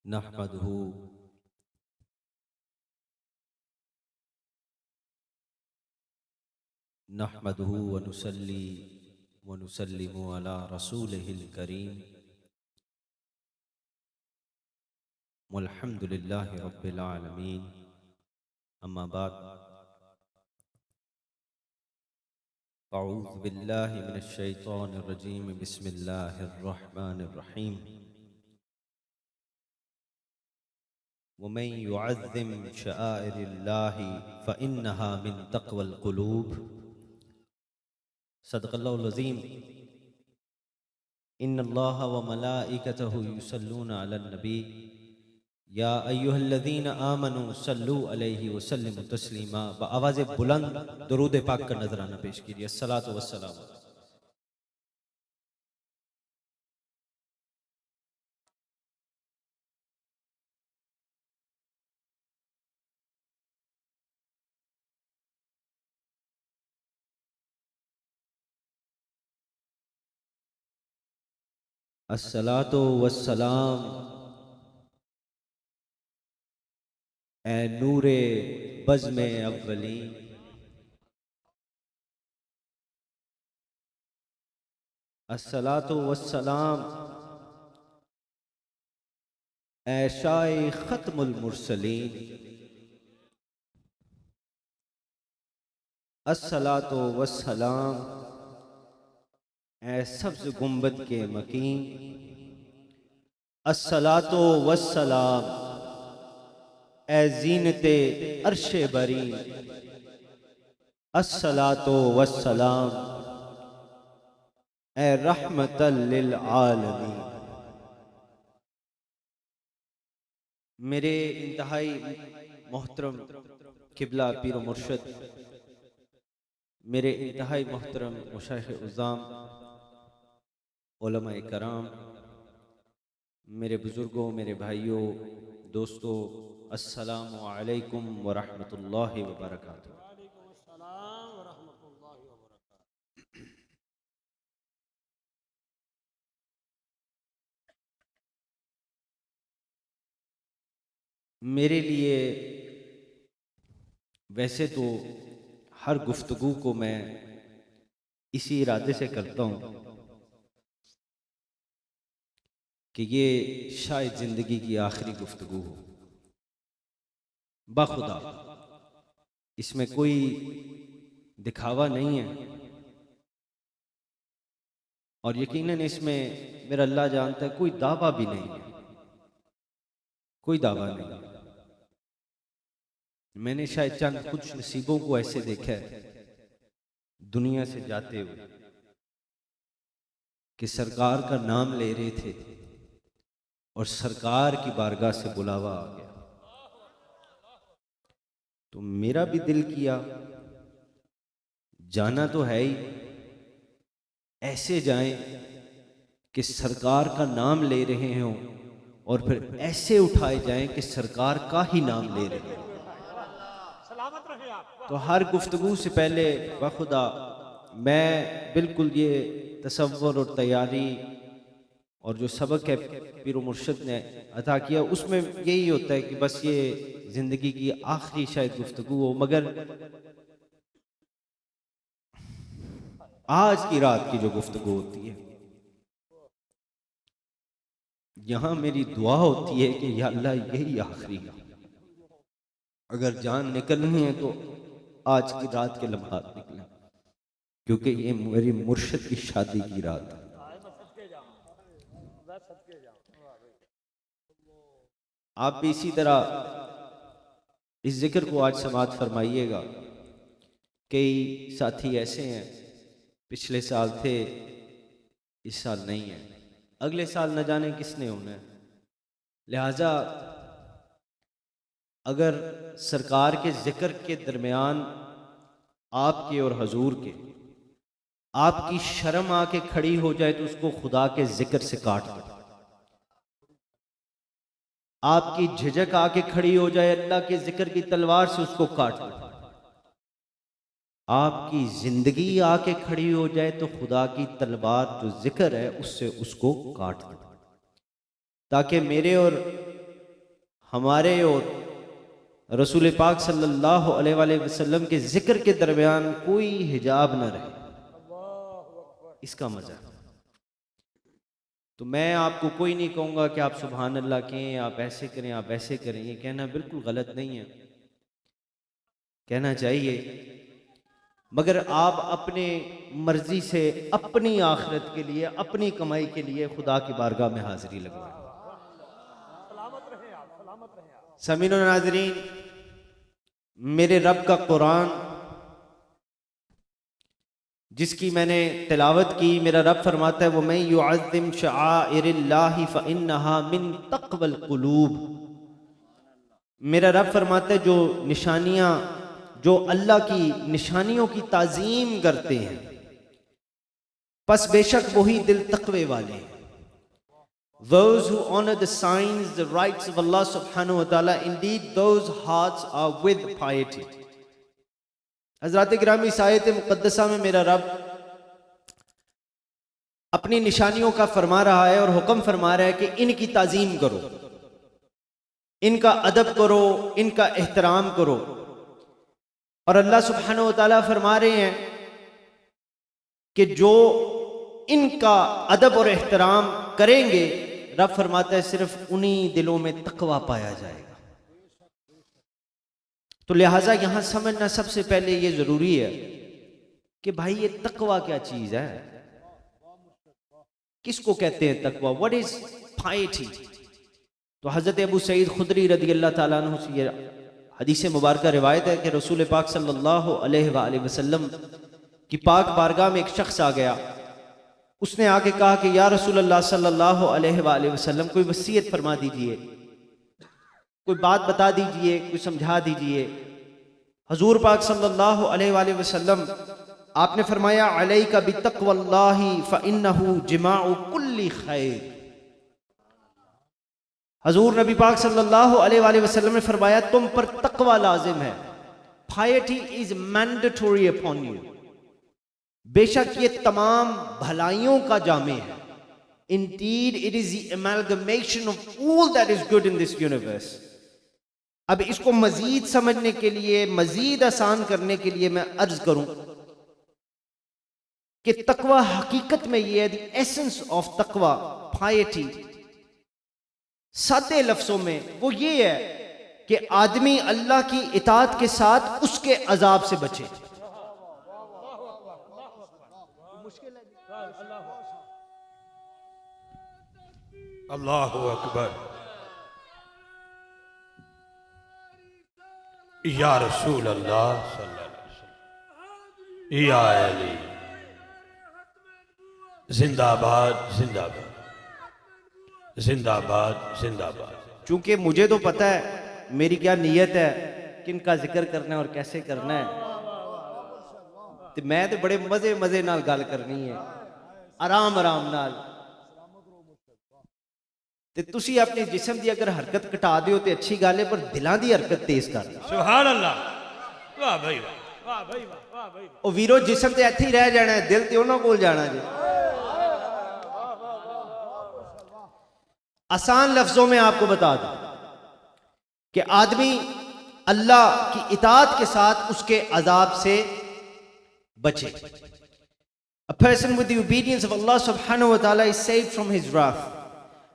نحمده نحمده ونصلي ونسلم على رسوله الكريم والحمد لله رب العالمين. أما بعد، أعوذ بالله من الشيطان الرجيم. بسم الله الرحمن الرحيم. ومن يعظم شعائر الله فإنها من تقوى القلوب. صدق اللہ العظیم. ان اللہ وملائکتہ یصلون علی النبی یا ایھا الذین آمنوا صلوا علیہ وسلموا تسلیما. بآواز بلند درود پاک کا نذرانہ پیش کیجیے. الصلاۃ والسلام. الصلاۃ والسلام اے نور بزم اولین، الصلاۃ والسلام اے شائع ختم المرسلین، الصلاۃ والسلام اے سبز گنبد کے مکین، الصلاۃ والسلام اے زینت عرش بری، الصلاۃ والسلام اے رحمت للعالمین. میرے انتہائی محترم قبلہ پیر و مرشد، میرے انتہائی محترم مشائخ عظام، علماء کرام، میرے بزرگوں، میرے بھائیوں، دوستوں، السلام علیکم ورحمۃ اللہ وبرکاتہ. وعلیکم السلام ورحمۃ اللہ وبرکاتہ. میرے لیے ویسے تو ہر گفتگو کو میں اسی ارادے سے کرتا ہوں کہ یہ شاید زندگی کی آخری گفتگو ہو. بخدا اس میں کوئی دکھاوا نہیں ہے، اور یقیناً اس میں میرا اللہ جانتا ہے کوئی دعویٰ بھی نہیں ہے، کوئی دعویٰ نہیں. میں نے شاید چند کچھ نصیبوں کو ایسے دیکھا ہے دنیا سے جاتے ہوئے کہ سرکار کا نام لے رہے تھے اور سرکار کی بارگاہ سے بلاوا آ گیا. تو میرا بھی دل کیا جانا تو ہے ہی، ایسے جائیں کہ سرکار کا نام لے رہے ہوں اور پھر ایسے اٹھائے جائیں کہ سرکار کا ہی نام لے رہے ہیں. سلامت رہے آپ. تو ہر گفتگو سے پہلے بخدا میں بالکل یہ تصور اور تیاری اور جو سبق ہے پیر و مرشد نے عطا کیا اس میں یہی ہوتا ہے کہ بس یہ زندگی کی آخری شاید گفتگو ہو، مگر آج کی رات کی جو گفتگو ہوتی ہے یہاں میری دعا ہوتی ہے کہ یا اللہ یہی آخری ہے. اگر جان نکلنی ہے تو آج کی رات کے لمحات نکلیں، کیونکہ یہ میری مرشد کی شادی کی رات ہے. آپ بھی اسی طرح اس ذکر کو آج سماعت فرمائیے گا. کئی ساتھی ایسے ہیں پچھلے سال تھے، اس سال نہیں ہیں، اگلے سال نہ جانے کس نے ہونا ہے. لہٰذا اگر سرکار کے ذکر کے درمیان آپ کے اور حضور کے آپ کی شرم آ کے کھڑی ہو جائے تو اس کو خدا کے ذکر سے کاٹ دو. آپ کی جھجک آ کے کھڑی ہو جائے اللہ کے ذکر کی تلوار سے اس کو کاٹ دو. آپ کی زندگی آ کے کھڑی ہو جائے تو خدا کی تلوار جو ذکر ہے اس سے اس کو کاٹ دو، تاکہ میرے اور ہمارے اور رسول پاک صلی اللہ علیہ وآلہ وسلم کے ذکر کے درمیان کوئی حجاب نہ رہے، اس کا مزہ۔ تو میں آپ کو کوئی نہیں کہوں گا کہ آپ سبحان اللہ کہیں، آپ ایسے کریں، آپ ایسے کریں، یہ کہنا بالکل غلط نہیں ہے، کہنا چاہیے، مگر آپ اپنے مرضی سے اپنی آخرت کے لیے، اپنی کمائی کے لیے خدا کی بارگاہ میں حاضری لگوائیں۔ سلامت رہے آپ، سلامت رہے آپ۔ سامعین و ناظرین، میرے رب کا قرآن جس کی میں نے تلاوت کی، میرا رب فرماتا ہے وَمَن يُعَظِّمْ شَعَائِرَ اللَّهِ فَإِنَّهَا مِن تَقْوَى الْقُلُوبِ۔ میرا رب فرماتا ہے جو نشانیاں، جو اللہ کی نشانیوں کی تعظیم کرتے ہیں، پس بے شک وہی دل تقوی والے ہیں۔ Those who honor the signs, the rights of Allah subhanahu wa ta'ala, indeed those hearts are with piety۔ حضرات گرامی، اس آیت مقدسہ میں میرا رب اپنی نشانیوں کا فرما رہا ہے اور حکم فرما رہا ہے کہ ان کی تعظیم کرو، ان کا ادب کرو، ان کا احترام کرو۔ اور اللہ سبحانہ و تعالیٰ فرما رہے ہیں کہ جو ان کا ادب اور احترام کریں گے، رب فرماتا ہے صرف انہی دلوں میں تقویٰ پایا جائے گا۔ تو لہٰذا یہاں سمجھنا سب سے پہلے یہ ضروری ہے کہ بھائی یہ تقویٰ کیا چیز ہے، کس کو کہتے ہیں تقویٰ؟ What is piety؟ تو حضرت ابو سعید خدری رضی اللہ تعالیٰ عنہ سے یہ حدیث مبارکہ روایت ہے کہ رسول پاک صلی اللہ علیہ وآلہ وسلم کی پاک بارگاہ میں ایک شخص آ گیا، اس نے آ کے کہا کہ یا رسول اللہ صلی اللہ علیہ وآلہ وسلم کوئی وصیت فرما دیجئے، کوئی بات بتا دیجئے، کوئی سمجھا دیجئے۔ حضور پاک صلی اللہ علیہ وآلہ وسلم آپ نے فرمایا علیک بتقوی اللہ فإنہ جماع کل خیر۔ حضور نبی پاک صلی اللہ علیہ وآلہ وسلم نے فرمایا تم پر تقوی لازم ہے، piety is mandatory upon you۔ بے شک یہ تمام بھلائیوں کا جامع ہے۔ Indeed it is the amalgamation of all that is good in this universe۔ اب اس کو مزید سمجھنے کے لیے، مزید آسان کرنے کے لیے میں عرض کروں کہ تقوی حقیقت میں یہ ہے، the essence of تقوی، piety، سادے لفظوں میں وہ یہ ہے کہ آدمی اللہ کی اطاعت کے ساتھ اس کے عذاب سے بچے۔ اللہ اکبر۔ یا رسول اللہ صلی اللہ علیہ وسلم، یا علی، زندہ آباد، زندہ آباد، زندہ آباد، زندہ آباد۔ چونکہ مجھے تو پتہ ہے میری کیا نیت ہے، کن کا ذکر کرنا ہے اور کیسے کرنا ہے، تو میں تو بڑے مزے مزے نال گل کرنی ہے، آرام آرام نال۔ تے تسی اپنے جسم دی اگر حرکت کٹا دیو تے اچھی گل ہے، پر دلاں دی حرکت تیز کر دو۔ سبحان اللہ، واہ بھائی واہ، واہ بھائی واہ، واہ بھائی واہ۔ او ویرو جسم تے ایتھے ہی رہ جانا ہے، دل تے انہاں کول جانا جی۔ آسان لفظوں میں آپ کو بتا دوں کہ آدمی اللہ کی اطاعت کے ساتھ اس کے عذاب سے بچے۔ A person with the obedience of Allah subhanahu wa ta'ala is saved from his wrath۔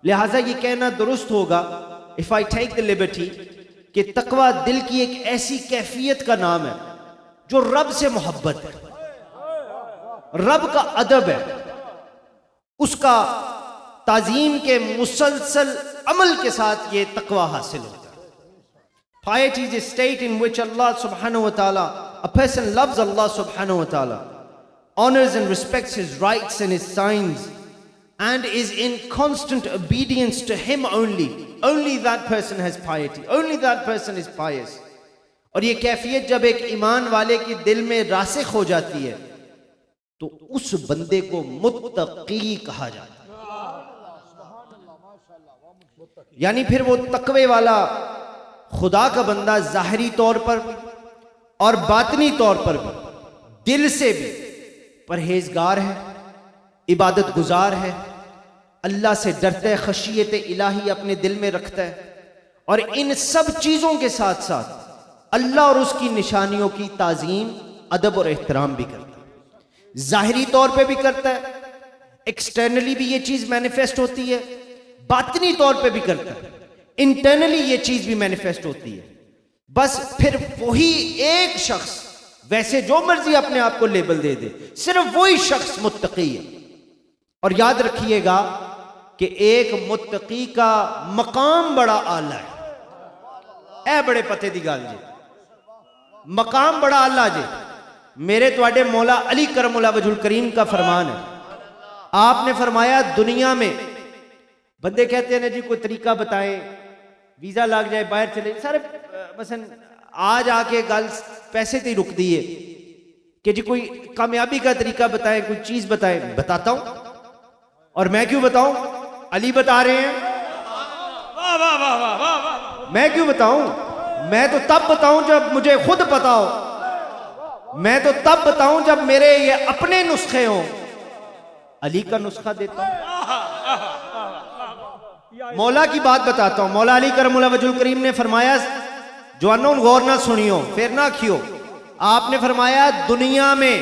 لہٰذا یہ کہنا درست ہوگا if I take the liberty کہ تقوی دل کی ایک ایسی کیفیت کا نام ہے جو رب سے محبت ہے، رب کا ادب ہے، اس کا تعظیم کے مسلسل عمل کے ساتھ یہ تقوی حاصل ہوتا ہے۔ Piety is a state in which Allah subhanahu wa ta'ala, a person loves Allah subhanahu wa ta'ala, honors and respects his rights and his signs, and is in constant obedience to him only. Only that person has piety. Only that person is pious. اور یہ کیفیت جب ایک ایمان والے کی دل میں راسخ ہو جاتی ہے تو اس بندے کو متقی کہا جاتا ہے۔ یعنی پھر وہ تقوی والا خدا کا بندہ ظاہری طور پر اور باطنی طور پر بھی، دل سے بھی پرہیزگار ہے، عبادت گزار ہے، اللہ سے ڈرتا ہے، خشیت الہی اپنے دل میں رکھتا ہے، اور ان سب چیزوں کے ساتھ ساتھ اللہ اور اس کی نشانیوں کی تعظیم، ادب اور احترام بھی کرتا ہے. ظاہری طور پہ بھی کرتا ہے، ایکسٹرنلی بھی یہ چیز مینیفیسٹ ہوتی ہے، باطنی طور پہ بھی کرتا ہے، انٹرنلی یہ چیز بھی مینیفیسٹ ہوتی ہے. بس پھر وہی ایک شخص، ویسے جو مرضی اپنے آپ کو لیبل دے دے، صرف وہی شخص متقی ہے. اور یاد رکھیے گا کہ ایک متقی کا مقام بڑا اعلیٰ ہے. اے بڑے پتے دی گل جی، مقام بڑا اعلیٰ جی. میرے تواڈے مولا علی کرم اللہ وجہ الکریم کا فرمان ہے. آپ نے فرمایا دنیا میں بندے کہتے ہیں جی کوئی طریقہ بتائیں، ویزا لگ جائے باہر چلے، سارے مثلا آج آ کے گل پیسے تے رک دی ہے کہ جی کوئی کامیابی کا طریقہ بتائیں، کوئی چیز بتائیں. بتاتا ہوں. اور میں کیوں بتاؤں؟ علی بتا رہے ہیں. میں کیوں بتاؤں؟ میں تو تب بتاؤں جب مجھے خود پتا ہو. میں تو تب بتاؤں جب میرے یہ اپنے نسخے ہوں. علی کا نسخہ دیتا ہوں. مولا کی بات بتاتا ہوں. مولا علی کرم اللہ وجہ الکریم نے فرمایا، جوانوں غور نہ سنیو پھر نہ کھیو. آپ نے فرمایا دنیا میں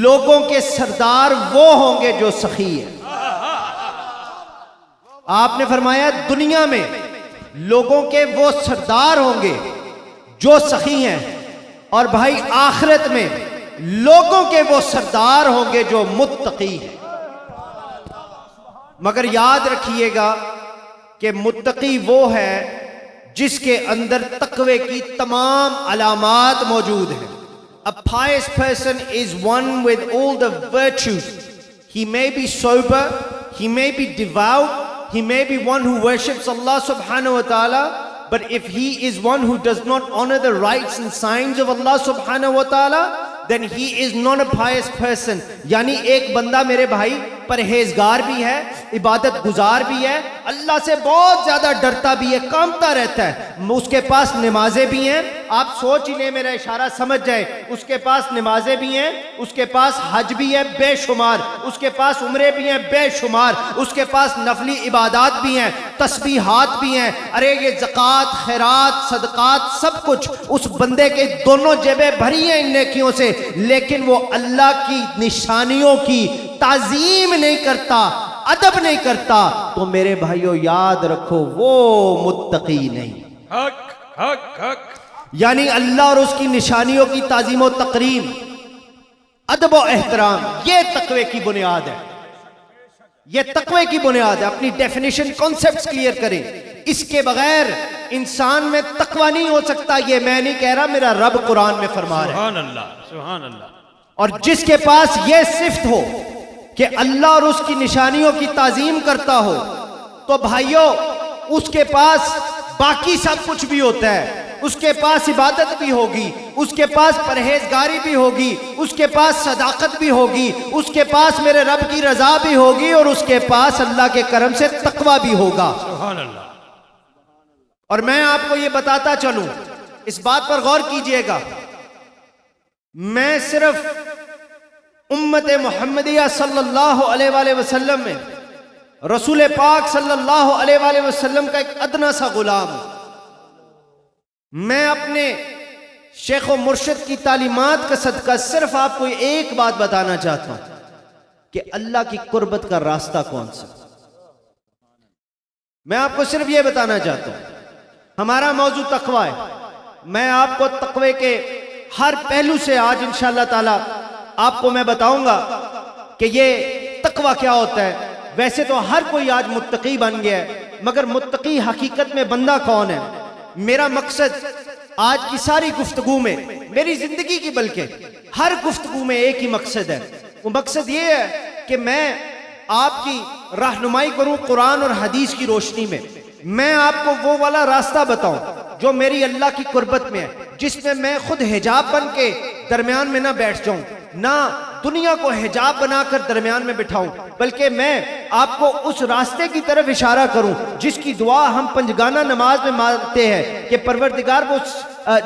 لوگوں کے سردار وہ ہوں گے جو سخی ہیں. آپ نے فرمایا دنیا میں لوگوں کے وہ سردار ہوں گے جو سخی ہیں، اور بھائی آخرت میں لوگوں کے وہ سردار ہوں گے جو متقی ہیں. مگر یاد رکھیے گا کہ متقی وہ ہے جس کے اندر تقوی کی تمام علامات موجود ہیں. A pious person is one with all the virtues. He may be sober, he may be devout, he may be one who worships Allah subhanahu wa ta'ala, but if he is one who does not honor the rights and signs of Allah subhanahu wa ta'ala, then he is not a pious person. یعنی ایک بندہ میرے بھائی پرہیزگار بھی ہے، عبادت گزار بھی ہے، اللہ سے بہت زیادہ ڈرتا بھی ہے، کامتا رہتا ہے، اس کے پاس نمازیں بھی ہیں. آپ سوچ ہی لیں، میرا اشارہ سمجھ جائے. اس کے پاس نمازیں بھی ہیں، اس کے پاس حج بھی ہے بے شمار، اس کے پاس عمرے بھی ہیں بے شمار، اس کے پاس نفلی عبادات بھی ہیں، تسبیحات بھی ہیں. ارے یہ زکوٰۃ، خیرات، صدقات سب کچھ اس بندے کے دونوں جیبیں بھری ہیں ان نیکیوں سے، لیکن وہ اللہ کی نشانیوں کی تعظیم نہیں کرتا، ادب نہیں کرتا. تو میرے بھائیو یاد رکھو وہ متقی نہیں. حق حق حق. یعنی اللہ اور اس کی نشانیوں کی تعظیم و تقریم، ادب و احترام، یہ تقوی کی بنیاد ہے. یہ تقوی کی بنیاد ہے. اپنی ڈیفینیشن کانسیپٹس کلیئر کریں. اس کے بغیر انسان میں تقوی نہیں ہو سکتا. یہ میں نہیں کہہ رہا، میرا رب قرآن میں فرما رہا ہے. سبحان اللہ سبحان اللہ. اور جس کے پاس یہ صفت ہو کہ اللہ اور اس کی نشانیوں کی تعظیم کرتا ہو، تو بھائیو اس کے پاس باقی سب کچھ بھی ہوتا ہے. اس کے پاس عبادت بھی ہوگی، اس کے پاس پرہیزگاری بھی ہوگی، اس کے پاس صداقت بھی ہوگی، اس کے پاس میرے رب کی رضا بھی ہوگی، اور اس کے پاس اللہ کے کرم سے تقوی بھی ہوگا. سبحان اللہ. اور میں آپ کو یہ بتاتا چلوں، اس بات پر غور کیجئے گا، میں صرف امت محمدیہ صلی اللہ علیہ وآلہ وسلم میں رسول پاک صلی اللہ علیہ وآلہ وسلم کا ایک ادنا سا غلام ہوں. میں اپنے شیخ و مرشد کی تعلیمات کا صدقہ صرف آپ کو ایک بات بتانا چاہتا ہوں کہ اللہ کی قربت کا راستہ کون سا. میں آپ کو صرف یہ بتانا چاہتا ہوں. ہمارا موضوع تقوی ہے. میں آپ کو تقوی کے ہر پہلو سے آج انشاءاللہ تعالی آپ کو میں بتاؤں گا کہ یہ تقوی کیا ہوتا ہے. ویسے تو ہر کوئی آج متقی بن گیا ہے، مگر متقی حقیقت میں بندہ کون ہے؟ میرا مقصد آج کی ساری گفتگو میں، میری زندگی کی بلکہ ہر گفتگو میں ایک ہی مقصد ہے. وہ مقصد یہ ہے کہ میں آپ کی رہنمائی کروں قرآن اور حدیث کی روشنی میں. میں آپ کو وہ والا راستہ بتاؤں جو میری اللہ کی قربت میں ہے، جس میں میں خود حجاب بن کے درمیان میں نہ بیٹھ جاؤں، نہ دنیا کو حجاب بنا کر درمیان میں بٹھاؤں، بلکہ میں آپ کو اس راستے کی طرف اشارہ کروں جس کی دعا ہم پنجگانہ نماز میں مانگتے ہیں کہ پروردگار وہ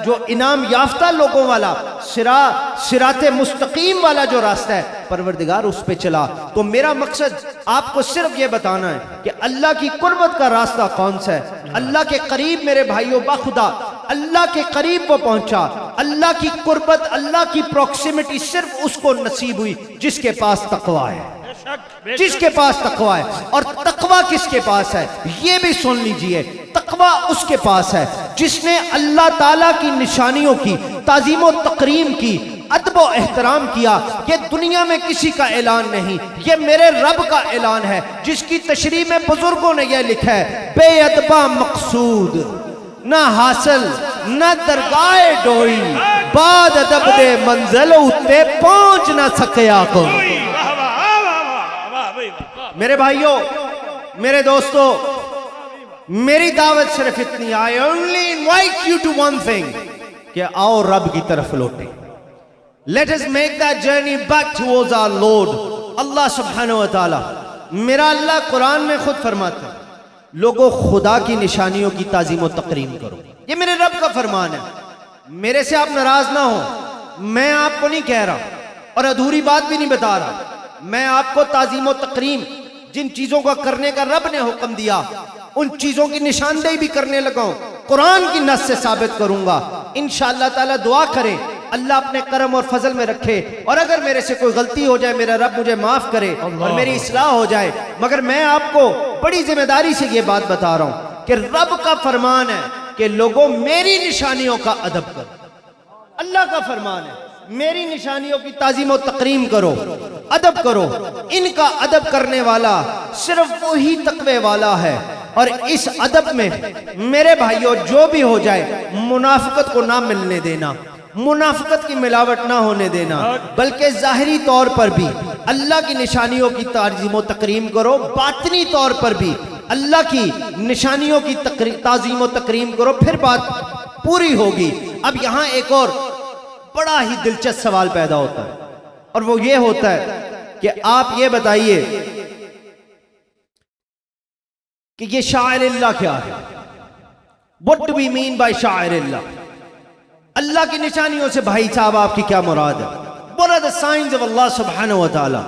جو انعام یافتہ لوگوں والا صراط مستقیم والا جو راستہ ہے پروردگار اس پہ چلا. تو میرا مقصد آپ کو صرف یہ بتانا ہے کہ اللہ کی قربت کا راستہ کون سا ہے. اللہ کے قریب میرے بھائیوں باخدا اللہ کے قریب وہ پہنچا. اللہ کی قربت اللہ کی پروکسیمٹی صرف اس کو نصیب ہوئی جس کے پاس تقوی ہے, جس کے پاس تقوی ہے. اور تقوی کس کے پاس ہے یہ بھی سن لیجئے. تقوی اس کے پاس ہے جس نے اللہ تعالیٰ کی نشانیوں کی تعظیم و تکریم کی, ادب و احترام کیا. یہ دنیا میں کسی کا اعلان نہیں, یہ میرے رب کا اعلان ہے جس کی تشریح میں بزرگوں نے یہ لکھا ہے, بے ادبہ مقصود نہ حاصل نہ درگاہ ڈوئی, بعد ادب دے منزل اتے پہنچ نہ سکیا کوئی. میرے بھائیوں میرے دوستو میری دعوت صرف اتنی, I only invite you to one thing, کہ آؤ رب کی طرف لوٹیں. Let us make that journey back towards our Lord اللہ سبحانہ و تعالی. میرا اللہ قرآن میں خود فرماتا ہے لوگوں خدا کی نشانیوں کی تعظیم و تکریم کرو. یہ میرے رب کا فرمان ہے. میرے سے آپ ناراض نہ ہو, میں آپ کو نہیں کہہ رہا اور ادھوری بات بھی نہیں بتا رہا. میں آپ کو تعظیم و تکریم جن چیزوں کا کرنے کا رب نے حکم دیا ان چیزوں کی نشاندہی بھی کرنے لگا ہوں. قرآن کی نص سے ثابت کروں گا انشاءاللہ تعالی. دعا کریں اللہ اپنے کرم اور فضل میں رکھے, اور اگر میرے سے کوئی غلطی ہو جائے میرا رب مجھے معاف کرے اور میری اصلاح ہو جائے. مگر میں آپ کو بڑی ذمہ داری سے یہ بات بتا رہا ہوں کہ رب کا فرمان ہے کہ لوگوں میری نشانیوں کا ادب کرو. اللہ کا فرمان ہے میری نشانیوں کی تعظیم و تکریم کرو, ادب کرو. ان کا ادب کرنے والا صرف وہی تقوی والا ہے. اور اس ادب میں میرے بھائیوں جو بھی ہو جائے منافقت کو نہ ملنے دینا, منافقت کی ملاوٹ نہ ہونے دینا, بلکہ ظاہری طور پر بھی اللہ کی نشانیوں کی تعظیم و تکریم کرو, باطنی طور پر بھی اللہ کی نشانیوں کی تعظیم و تکریم کرو, پھر بات پوری ہوگی. اب یہاں ایک اور بڑا ہی دلچسپ سوال پیدا ہوتا ہے, اور وہ یہ ہوتا ہے کہ آپ یہ بتائیے کہ یہ شاعر اللہ کیا ہے. What do we mean by شاعر اللہ؟ اللہ کی نشانیوں سے بھائی صاحب آپ کی کیا مراد ہے؟ What are the signs of Allah سبحانہ و تعالی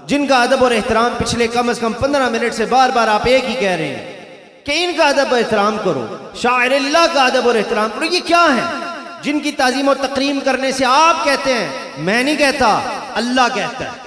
جن کا ادب اور احترام پچھلے کم از کم 15 منٹ سے بار بار آپ ایک ہی کہہ رہے ہیں کہ ان کا ادب و احترام کرو, شاعر اللہ کا ادب اور احترام کرو. یہ کیا ہے جن کی تعظیم و تکریم کرنے سے آپ کہتے ہیں, میں نہیں کہتا اللہ کہتا ہے,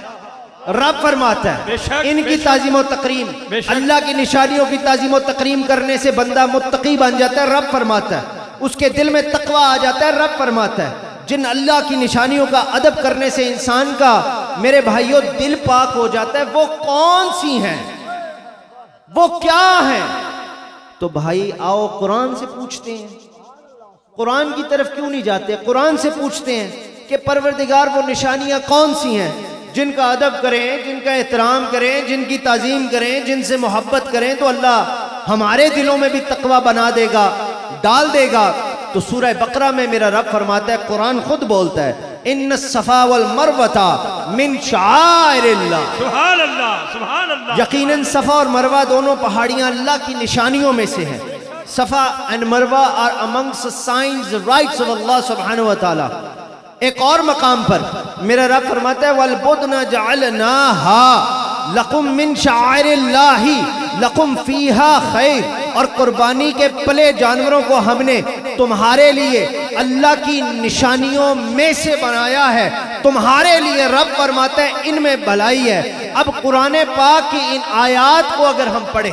رب فرماتا ہے ان کی تعظیم و تکریم, اللہ کی نشانیوں کی تعظیم و تکریم کرنے سے بندہ متقی بن جاتا ہے, رب فرماتا ہے. اس کے دل میں تقوی آ جاتا ہے, رب فرماتا ہے. جن اللہ کی نشانیوں کا ادب کرنے سے انسان کا میرے بھائیوں دل پاک ہو جاتا ہے, وہ کون سی ہیں, وہ کیا ہیں؟ تو بھائی آؤ قرآن سے پوچھتے ہیں. قرآن کی طرف کیوں نہیں جاتے؟ قرآن سے پوچھتے ہیں کہ پروردگار وہ نشانیاں کون سی ہیں جن کا ادب کریں, جن کا احترام کریں, جن کی تعظیم کریں, جن سے محبت کریں تو اللہ ہمارے دلوں میں بھی تقوی بنا دے گا, ڈال دے گا. تو سورہ بقرہ میں میرا رب فرماتا ہے, قرآن خود بولتا ہے, ان الصفا والمروہ من شعائر اللہ. سبحان اللہ, سبحان اللہ. یقیناً صفا اور مروہ دونوں پہاڑیاں اللہ کی نشانیوں میں سے ہیں. صفا and Marwa are amongst the signs, the rights of Allah سبحانہ و تعالی. ایک اور مقام پر میرا رب فرماتا ہے وَالْبُدْنَ جَعَلْنَاهَا لَقُمْ مِنْ شَعَائِرِ اللَّهِ لَقُمْ فِيهَا خَيْرٌ. اور قربانی کے پلے جانوروں کو ہم نے تمہارے لیے اللہ کی نشانیوں میں سے بنایا ہے, تمہارے لیے رب فرماتا ہے ان میں بھلائی ہے. اب قرآن پاک کی ان آیات کو اگر ہم پڑھیں,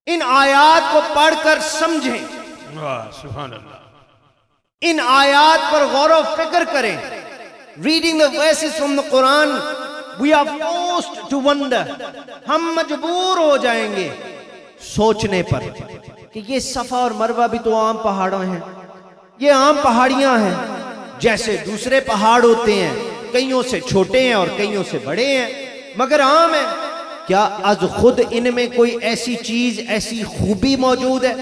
ان آیات کو پڑھ کر سمجھیں, سبحان اللہ, ان آیات پر غور و فکر کریں, reading the verses from the Quran, we are forced to wonder. ہم مجبور ہو جائیں گے سوچنے پر کہ یہ صفا اور مروہ بھی تو عام پہاڑوں ہیں, یہ عام پہاڑیاں ہیں جیسے دوسرے پہاڑ ہوتے ہیں, کئیوں سے چھوٹے ہیں اور کئیوں سے بڑے ہیں, مگر عام ہیں. کیا از خود ان میں کوئی ایسی چیز, ایسی خوبی موجود ہے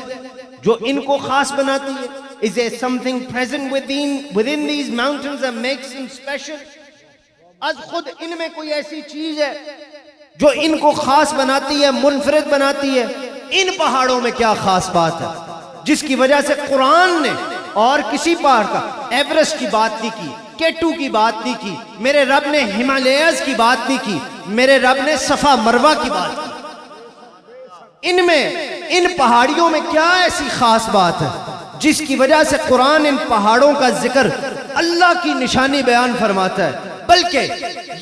جو ان کو خاص بناتی ہے؟ Is there something present within these mountains that makes them special? از خود ان میں کوئی ایسی چیز ہے جو ان کو خاص بناتی ہے, منفرد بناتی ہے؟ ان پہاڑوں میں کیا خاص بات ہے جس کی وجہ سے قرآن نے اور کسی پہاڑ کا، ایورسٹ کی بات نہیں کی، K2 کی بات نہیں کی، میرے رب نے ہمالیاز کی بات نہیں کی، میرے رب نے صفا مروہ کی بات کی۔ ان پہاڑیوں میں کیا ایسی خاص بات ہے جس کی وجہ سے قرآن ان پہاڑوں کا ذکر اللہ کی نشانی بیان فرماتا ہے؟ بلکہ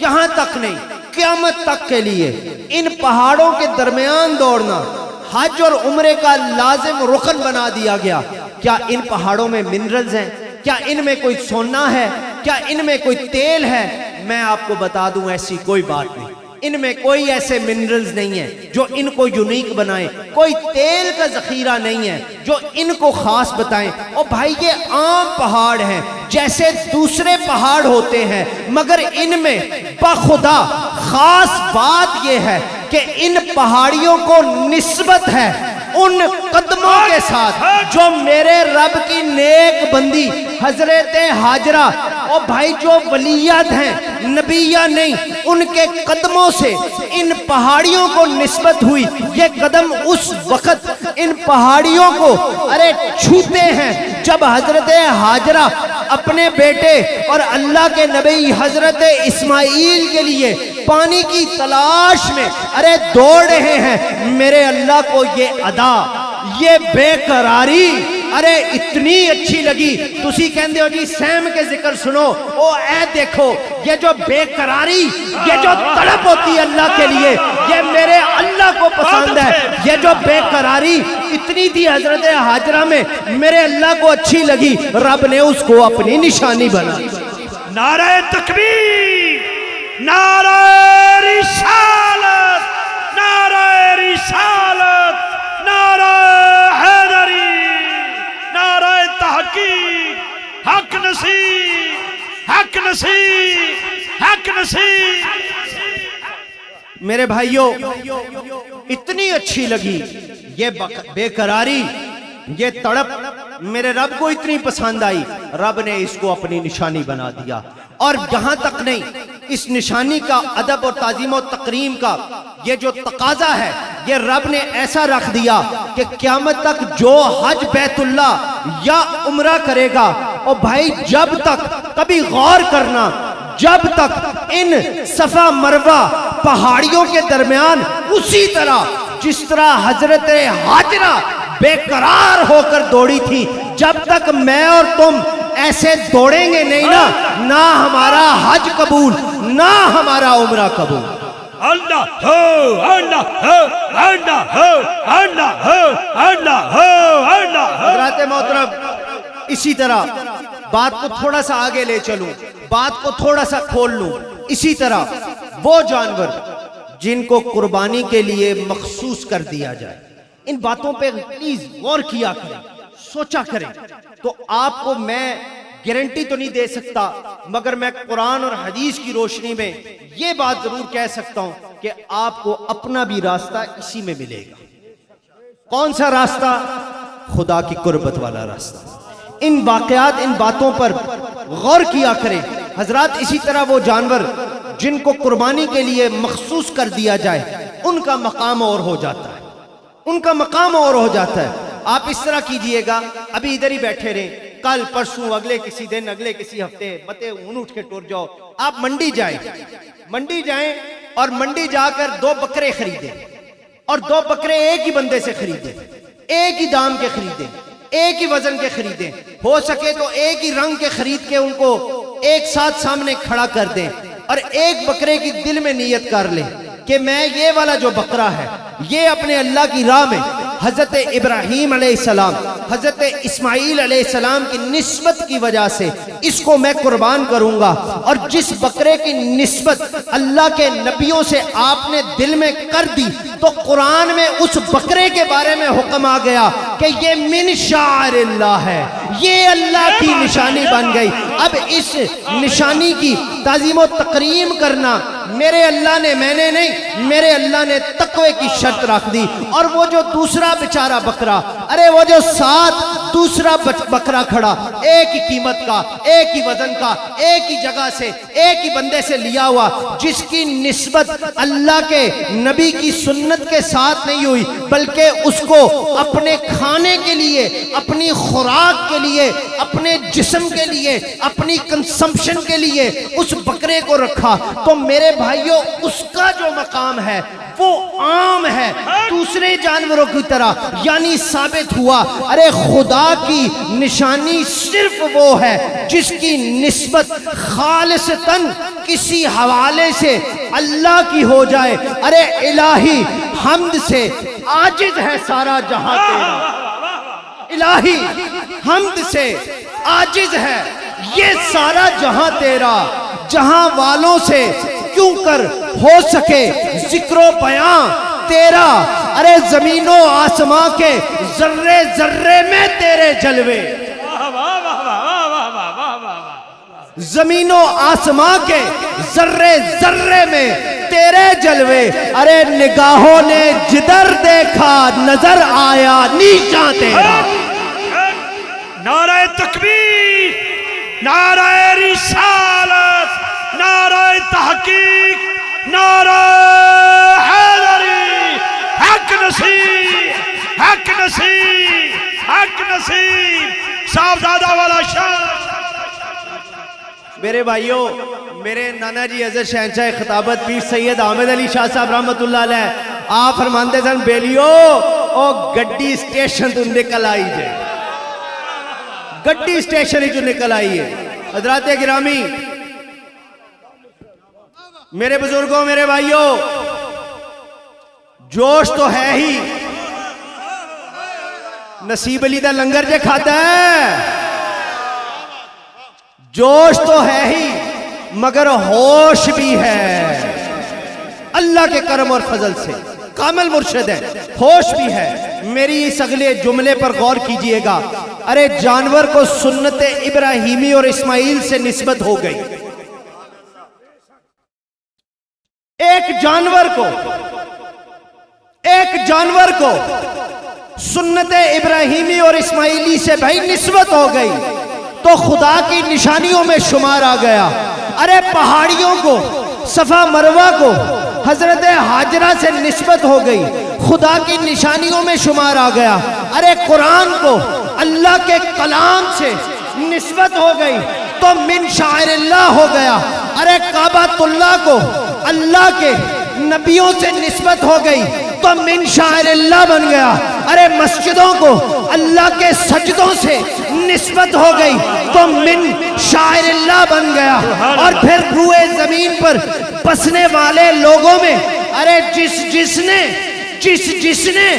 یہاں تک نہیں، قیامت تک کے لیے ان پہاڑوں کے درمیان دوڑنا حج اور عمرے کا لازم رکن بنا دیا گیا۔ کیا ان پہاڑوں میں منرلز ہیں؟ کیا ان میں کوئی سونا ہے؟ کیا ان میں کوئی تیل ہے؟ میں آپ کو بتا دوں ایسی کوئی بات نہیں، ان میں کوئی ایسے منرلز نہیں ہیں جو ان کو یونیک بنائیں، کوئی تیل کا ذخیرہ نہیں ہے جو ان کو خاص بتائیں۔ اور بھائی یہ عام پہاڑ ہیں جیسے دوسرے پہاڑ ہوتے ہیں، مگر ان میں بخدا خاص بات یہ ہے کہ ان پہاڑیوں کو نسبت ہے ان قدموں کے ساتھ جو میرے رب کی نیک بندی حضرت ہاجرہ، اور بھائی جو ولیات ہیں نبیہ نہیں، ان کے قدموں سے ان پہاڑیوں کو نسبت ہوئی۔ یہ قدم اس وقت ان پہاڑیوں کو چھوتے ہیں جب حضرت ہاجرہ اپنے بیٹے اور اللہ کے نبی حضرت اسماعیل کے لیے پانی کی تلاش میں دوڑ رہے ہیں۔ میرے اللہ کو یہ ادا، یہ بے قراری اتنی اچھی لگی۔ تسی کہندے ہو جی سیم کے ذکر سنو، او اے دیکھو یہ جو بے قراری، یہ جو طلب ہوتی ہے اللہ کے لیے، یہ میرے اللہ کو پسند ہے۔ یہ جو بے قراری اتنی تھی حضرت ہاجرہ میں، میرے اللہ کو اچھی لگی، رب نے اس کو اپنی نشانی بنا۔ نعرہ تکبیر، نعرہ رسالت، نعرہ رسالت، نعرہ حیدری، نعرہ تحقیق، حق نصیب، حق نصیب، حق نصیب۔ میرے بھائیوں اتنی اچھی لگی یہ بے قراری، یہ تڑپ میرے رب کو اتنی پسند آئی، رب نے اس کو اپنی نشانی بنا دیا۔ اور یہاں تک نہیں، اس نشانی کا ادب اور تعظیم و تکریم کا یہ جو تقاضا ہے، یہ رب نے ایسا رکھ دیا کہ قیامت تک جو حج بیت اللہ یا عمرہ کرے گا، اور بھائی جب تک، کبھی غور کرنا، جب تک ان صفا مروہ پہاڑیوں کے درمیان اسی طرح جس طرح حضرت ہاجرہ بے قرار ہو کر دوڑی تھی، جب تک میں اور تم ایسے دوڑیں گے نہیں نا، نہ ہمارا حج قبول، نہ ہمارا عمرہ قبول۔ اللہ ہو، اللہ ہو، اللہ ہو، اللہ ہو، اللہ ہو، اللہ ہو۔ حضرات محترم، اسی طرح بات کو تھوڑا سا آگے لے چلوں، بات کو تھوڑا سا کھول لوں۔ اسی طرح وہ جانور جن کو قربانی کے لیے مخصوص کر دیا جائے، ان باتوں پہ پلیز غور کیا کریں، سوچا کریں۔ تو آپ کو میں گارنٹی تو نہیں دے سکتا، مگر میں قرآن اور حدیث کی روشنی میں یہ بات ضرور کہہ سکتا ہوں کہ آپ کو اپنا بھی راستہ اسی میں ملے گا۔ کون سا راستہ؟ خدا کی قربت والا راستہ۔ ان واقعات، ان باتوں پر غور کیا کریں حضرات۔ اسی طرح وہ جانور جن کو قربانی کے لیے مخصوص کر دیا جائے، ان کا مقام اور ہو جاتا ہے، ان کا مقام اور ہو جاتا ہے۔ آپ اس طرح کیجئے گا، ابھی ادھر ہی بیٹھے رہیں، کل پرسوں اگلے کسی دن، اگلے کسی ہفتے متے اون اٹھ کے ٹور جاؤ، آپ منڈی جائیں، منڈی جائیں اور منڈی جا کر 2 بکرے خریدیں، اور 2 بکرے ایک ہی بندے سے خریدیں، ایک ہی دام کے خریدیں، ایک ہی وزن کے خریدیں، ہو سکے تو ایک ہی رنگ کے خرید کے ان کو ایک ساتھ سامنے کھڑا کر دیں، اور ایک بکرے کی دل میں نیت کر لیں کہ میں یہ والا جو بکرا ہے، یہ اپنے اللہ کی راہ میں حضرت ابراہیم علیہ السلام، حضرت اسماعیل علیہ السلام کی نسبت کی وجہ سے اس کو میں قربان کروں گا۔ اور جس بکرے کی نسبت اللہ کے نبیوں سے آپ نے دل میں کر دی، تو قرآن میں اس بکرے کے بارے میں حکم آ گیا کہ یہ من شعائر اللہ ہے، یہ اللہ کی نشانی بن گئی۔ اب اس نشانی کی تعظیم و تکریم کرنا میرے اللہ نے، میں نے نہیں، میرے اللہ نے تقوی کی شرط رکھ دی۔ اور وہ جو دوسرا بیچارہ بکرا، وہ جو 7 دوسرا بکرا کھڑا، ایک ہی قیمت کا، ایک ہی وزن کا، ایک ہی جگہ سے، ایک ہی بندے سے لیا ہوا، جس کی نسبت اللہ کے نبی کی سنت کے ساتھ نہیں ہوئی، بلکہ اس کو اپنے کھانے کے لیے، اپنی خوراک کے لیے، اپنے جسم کے لیے، اپنی کنسمپشن کے لیے اس بکرے کو رکھا، تو میرے بھائیوں اس کا جو مقام ہے وہ عام ہے دوسرے جانوروں کی طرح، یعنی ثابت ہوا ارے خدا کی نشانی صرف وہ ہے جس کی نسبت خالصتاً کسی حوالے سے اللہ کی ہو جائے۔ ارے الہی حمد سے عاجز ہے سارا جہاں تیرا، الہی حمد سے عاجز ہے یہ سارا جہاں تیرا، جہاں والوں سے کیوں کر ہو سکے ذکر و بیاں تیرا، ارے زمین و آسماں کے ذرے ذرے میں تیرے جلوے، زمین و آسماں کے ذرے ذرے میں تیرے جلوے، ارے نگاہوں نے جدھر دیکھا نظر آیا نیشاں تیرا۔ نعرہ تکبیر، نعرہ رسالت، نعرہ تحقیق، نعرہ حیدری، حق نصیب، حق نصیب، حق نصیب، صاحبزادہ والا شان۔ میرے بھائیوں، میرے نانا جی حضرت شہنشاہ خطابت پیر سید احمد علی شاہ صاحب رحمت اللہ علیہ آپ فرماندے سن بیلیو او گڈی سٹیشن تو نکل آئی جائے، گڈی سٹیشن ہی جو نکل آئی ہے۔ حضرات گرامی، میرے بزرگوں، میرے بھائیوں، جوش تو ہے ہی، نصیب علی دا لنگر جے کھاتا ہے، جوش تو ہے ہی مگر ہوش بھی ہے، اللہ کے کرم اور فضل سے کامل مرشد ہے، ہوش بھی ہے۔ میری اس اگلے جملے پر غور کیجئے گا، ارے جانور کو سنت ابراہیمی اور اسماعیل سے نسبت ہو گئی، ایک جانور کو سنت ابراہیمی اور اسماعیلی سے بھائی نسبت ہو گئی تو خدا کی نشانیوں میں شمار آ گیا۔ ارے پہاڑیوں کو، صفا مروہ کو حضرت حاجرہ سے نسبت ہو گئی، خدا کی نشانیوں میں شمار آ گیا۔ ارے قرآن کو اللہ کے کلام سے نسبت ہو گئی تو من شاعر اللہ ہو گیا۔ ارے کعبۃ اللہ کو اللہ کے نبیوں سے نسبت ہو گئی تو من شاعر اللہ بن گیا۔ ارے مسجدوں کو اللہ کے سجدوں سے نسبت ہو گئی تو من شاعر اللہ بن گیا۔ اور پھر روئے زمین پر بسنے والے لوگوں میں ارے جس نے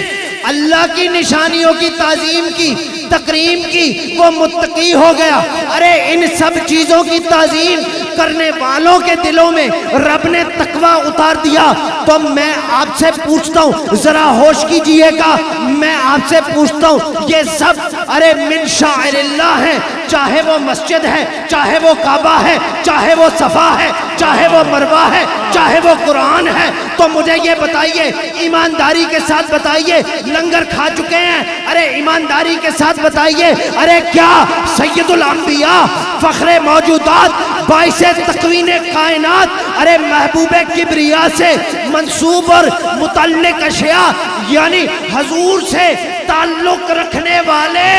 اللہ کی نشانیوں کی تعظیم کی، تکریم کی، وہ متقی ہو گیا۔ ارے ان سب چیزوں کی تعظیم کرنے والوں کے دلوں میں رب نے تقوی اتار دیا۔ تو میں آپ سے پوچھتا ہوں، ذرا ہوش کیجئے گا، میں آپ سے پوچھتا ہوں، یہ سب ارے من شاعر اللہ ہیں، چاہے وہ مسجد ہے، چاہے وہ کعبہ ہے، چاہے وہ صفا ہے، چاہے وہ مروہ ہے، چاہے وہ قرآن ہے، تو مجھے یہ بتائیے، ایمانداری کے ساتھ بتائیے، لنگر کھا چکے ہیں، ارے ایمانداری کے ساتھ بتائیے، ارے کیا سید الانبیاء، فخر موجودات، باعث تکوین کائنات، ارے محبوب کبریا سے منسوب اور متعلق اشیاء، یعنی حضور سے تعلق رکھنے والے،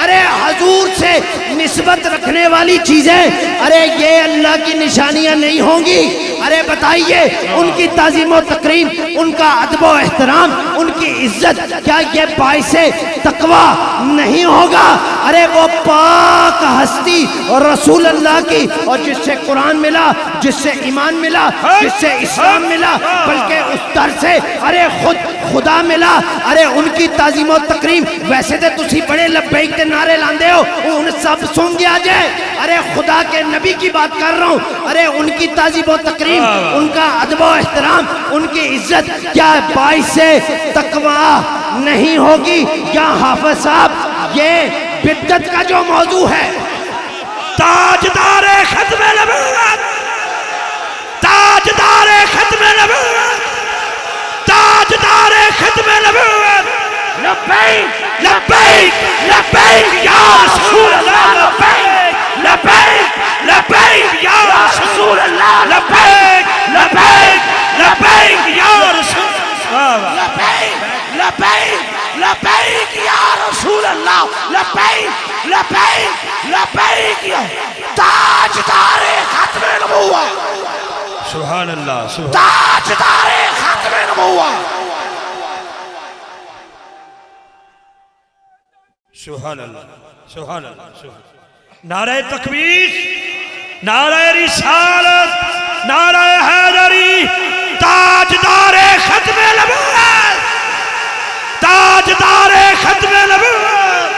ارے حضور سے نسبت رکھنے والی چیزیں، ارے یہ اللہ کی نشانیاں نہیں ہوں گی؟ ارے بتائیے، ان کی تعظیم و تکریم، ان کا ادب و احترام، ان کی عزت، کیا یہ باعث تقوی نہیں ہوگا؟ ارے وہ پاک ہستی اور رسول اللہ کی، اور جس سے قرآن ملا، جس سے ایمان ملا، جس سے اسلام ملا، بلکہ اس در سے ارے خود خدا ملا، ارے ان کی تعظیم و تکریم، ویسے تو تسی بڑے لبیک کے نعرے لاندے ہو، ان سب سن گیا جائے، ارے خدا کے نبی کی بات کر رہا ہوں، ارے ان کی تعظیم و تکریم، ان کا ادب و احترام، ان کی عزت کیا باعث تقوی نہیں ہوگی؟ یا حافظ صاحب یہ بدعت کا جو موضوع ہے، تاجدار ختم نبوت، تاجدار ختم نبوت، تاجدار ختم نبوت، لبیک لبیک لبیک یا رسول اللہ لبیک لبیک لبیک یا رسول اللہ لبیک لبیک لبیک یا رسول لبیک لبیک لبیک یا رسول اللہ لبیک لبیک لبیک یا تاجدار ختم نبوت سبحان اللہ سبحان تاجدار ختم نبوت سبحان اللہ سبحان اللہ سبحان نعرہ تکبیر نعرہ رسالت نعرہ حیدری تاجدار ختم نبوت تاجدار ختم نبوت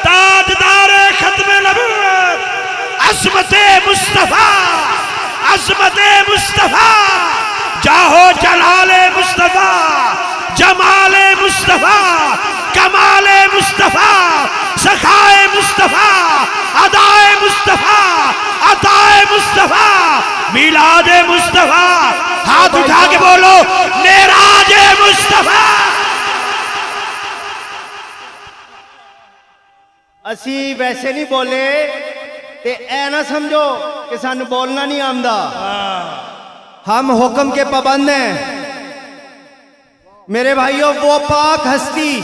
تاجدار ختم نبوت عظمت مصطفیٰ عظمت مصطفیٰ جاہو جلال مصطفیٰ جمال مصطفیٰ کمال مصطفیٰ سخائے مصطفیٰ ادائے مصطفیٰ عطائے مصطفیٰ میلاد مصطفیٰ ہاتھ اٹھا کے بولو معراج مصطفیٰ اسی ویسے نہیں بولے تے اے نہ سمجھو کہ سانو بولنا نہیں آمدا ہم حکم کے پابند ہیں میرے بھائیوں وہ پاک ہستی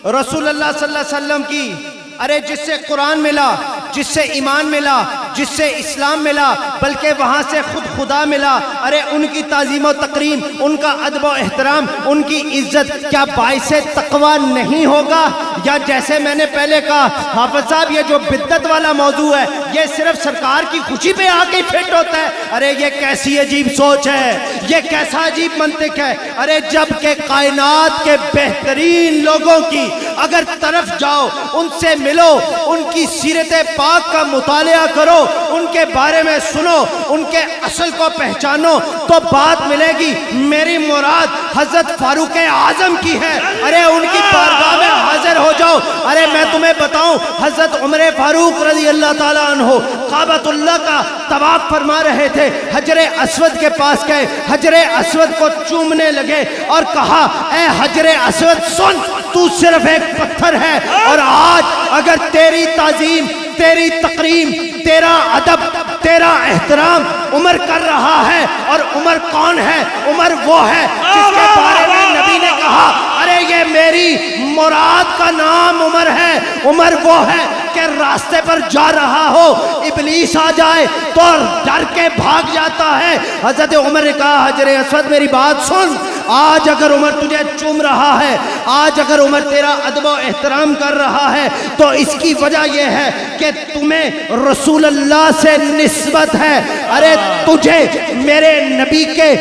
رسول اللہ صلی اللہ علیہ وسلم کی ارے جس سے قرآن ملا جس سے ایمان ملا جس سے اسلام ملا بلکہ وہاں سے خود خدا ملا ارے ان کی تعظیم و تکریم ان کا ادب و احترام ان کی عزت کیا باعث تقوی نہیں ہوگا یا جیسے میں نے پہلے کہا حافظ صاحب یہ جو بدعت والا موضوع ہے یہ صرف سرکار کی خوشی پہ آ کے فٹ ہوتا ہے ارے یہ کیسی عجیب سوچ ہے یہ کیسا عجیب منطق ہے ارے جب کہ کائنات کے بہترین لوگوں کی اگر طرف جاؤ ان سے ملو ان کی سیرت پاک کا مطالعہ کرو ان کے بارے میں سنو ان کے اصل کو پہچانو تو بات ملے گی میری مراد حضرت فاروق اعظم کی ہے ارے ان کی بارگاہ میں حاضر ہو جاؤ ارے میں تمہیں بتاؤں حضرت عمر فاروق رضی اللہ تعالیٰ عنہ کعبۃ اللہ کا طواف فرما رہے تھے حجر اسود کے پاس گئے حجر اسود کو چومنے لگے اور کہا اے حجر اسود سن تو صرف ایک پتھر ہے اور آج اگر تیری تعظیم تیری تکریم تیرا ادب تیرا احترام عمر کر رہا ہے اور عمر کون ہے عمر وہ ہے جس کے بارے میں نبی نے کہا ارے یہ میری مراد کا نام عمر ہے عمر وہ ہے کہ راستے پر جا رہا ہو ابلیس آ جائے تو ڈر کے بھاگ جاتا ہے حضرت عمر نے کہا حجر اسود میری بات سن آج اگر عمر تجھے چوم رہا ہے آج اگر عمر تیرا ادب و احترام کر رہا ہے تو اس کی وجہ یہ ہے کہ تمہیں رسول اللہ سے نسبت ہے ارے تجھے میرے نبی کے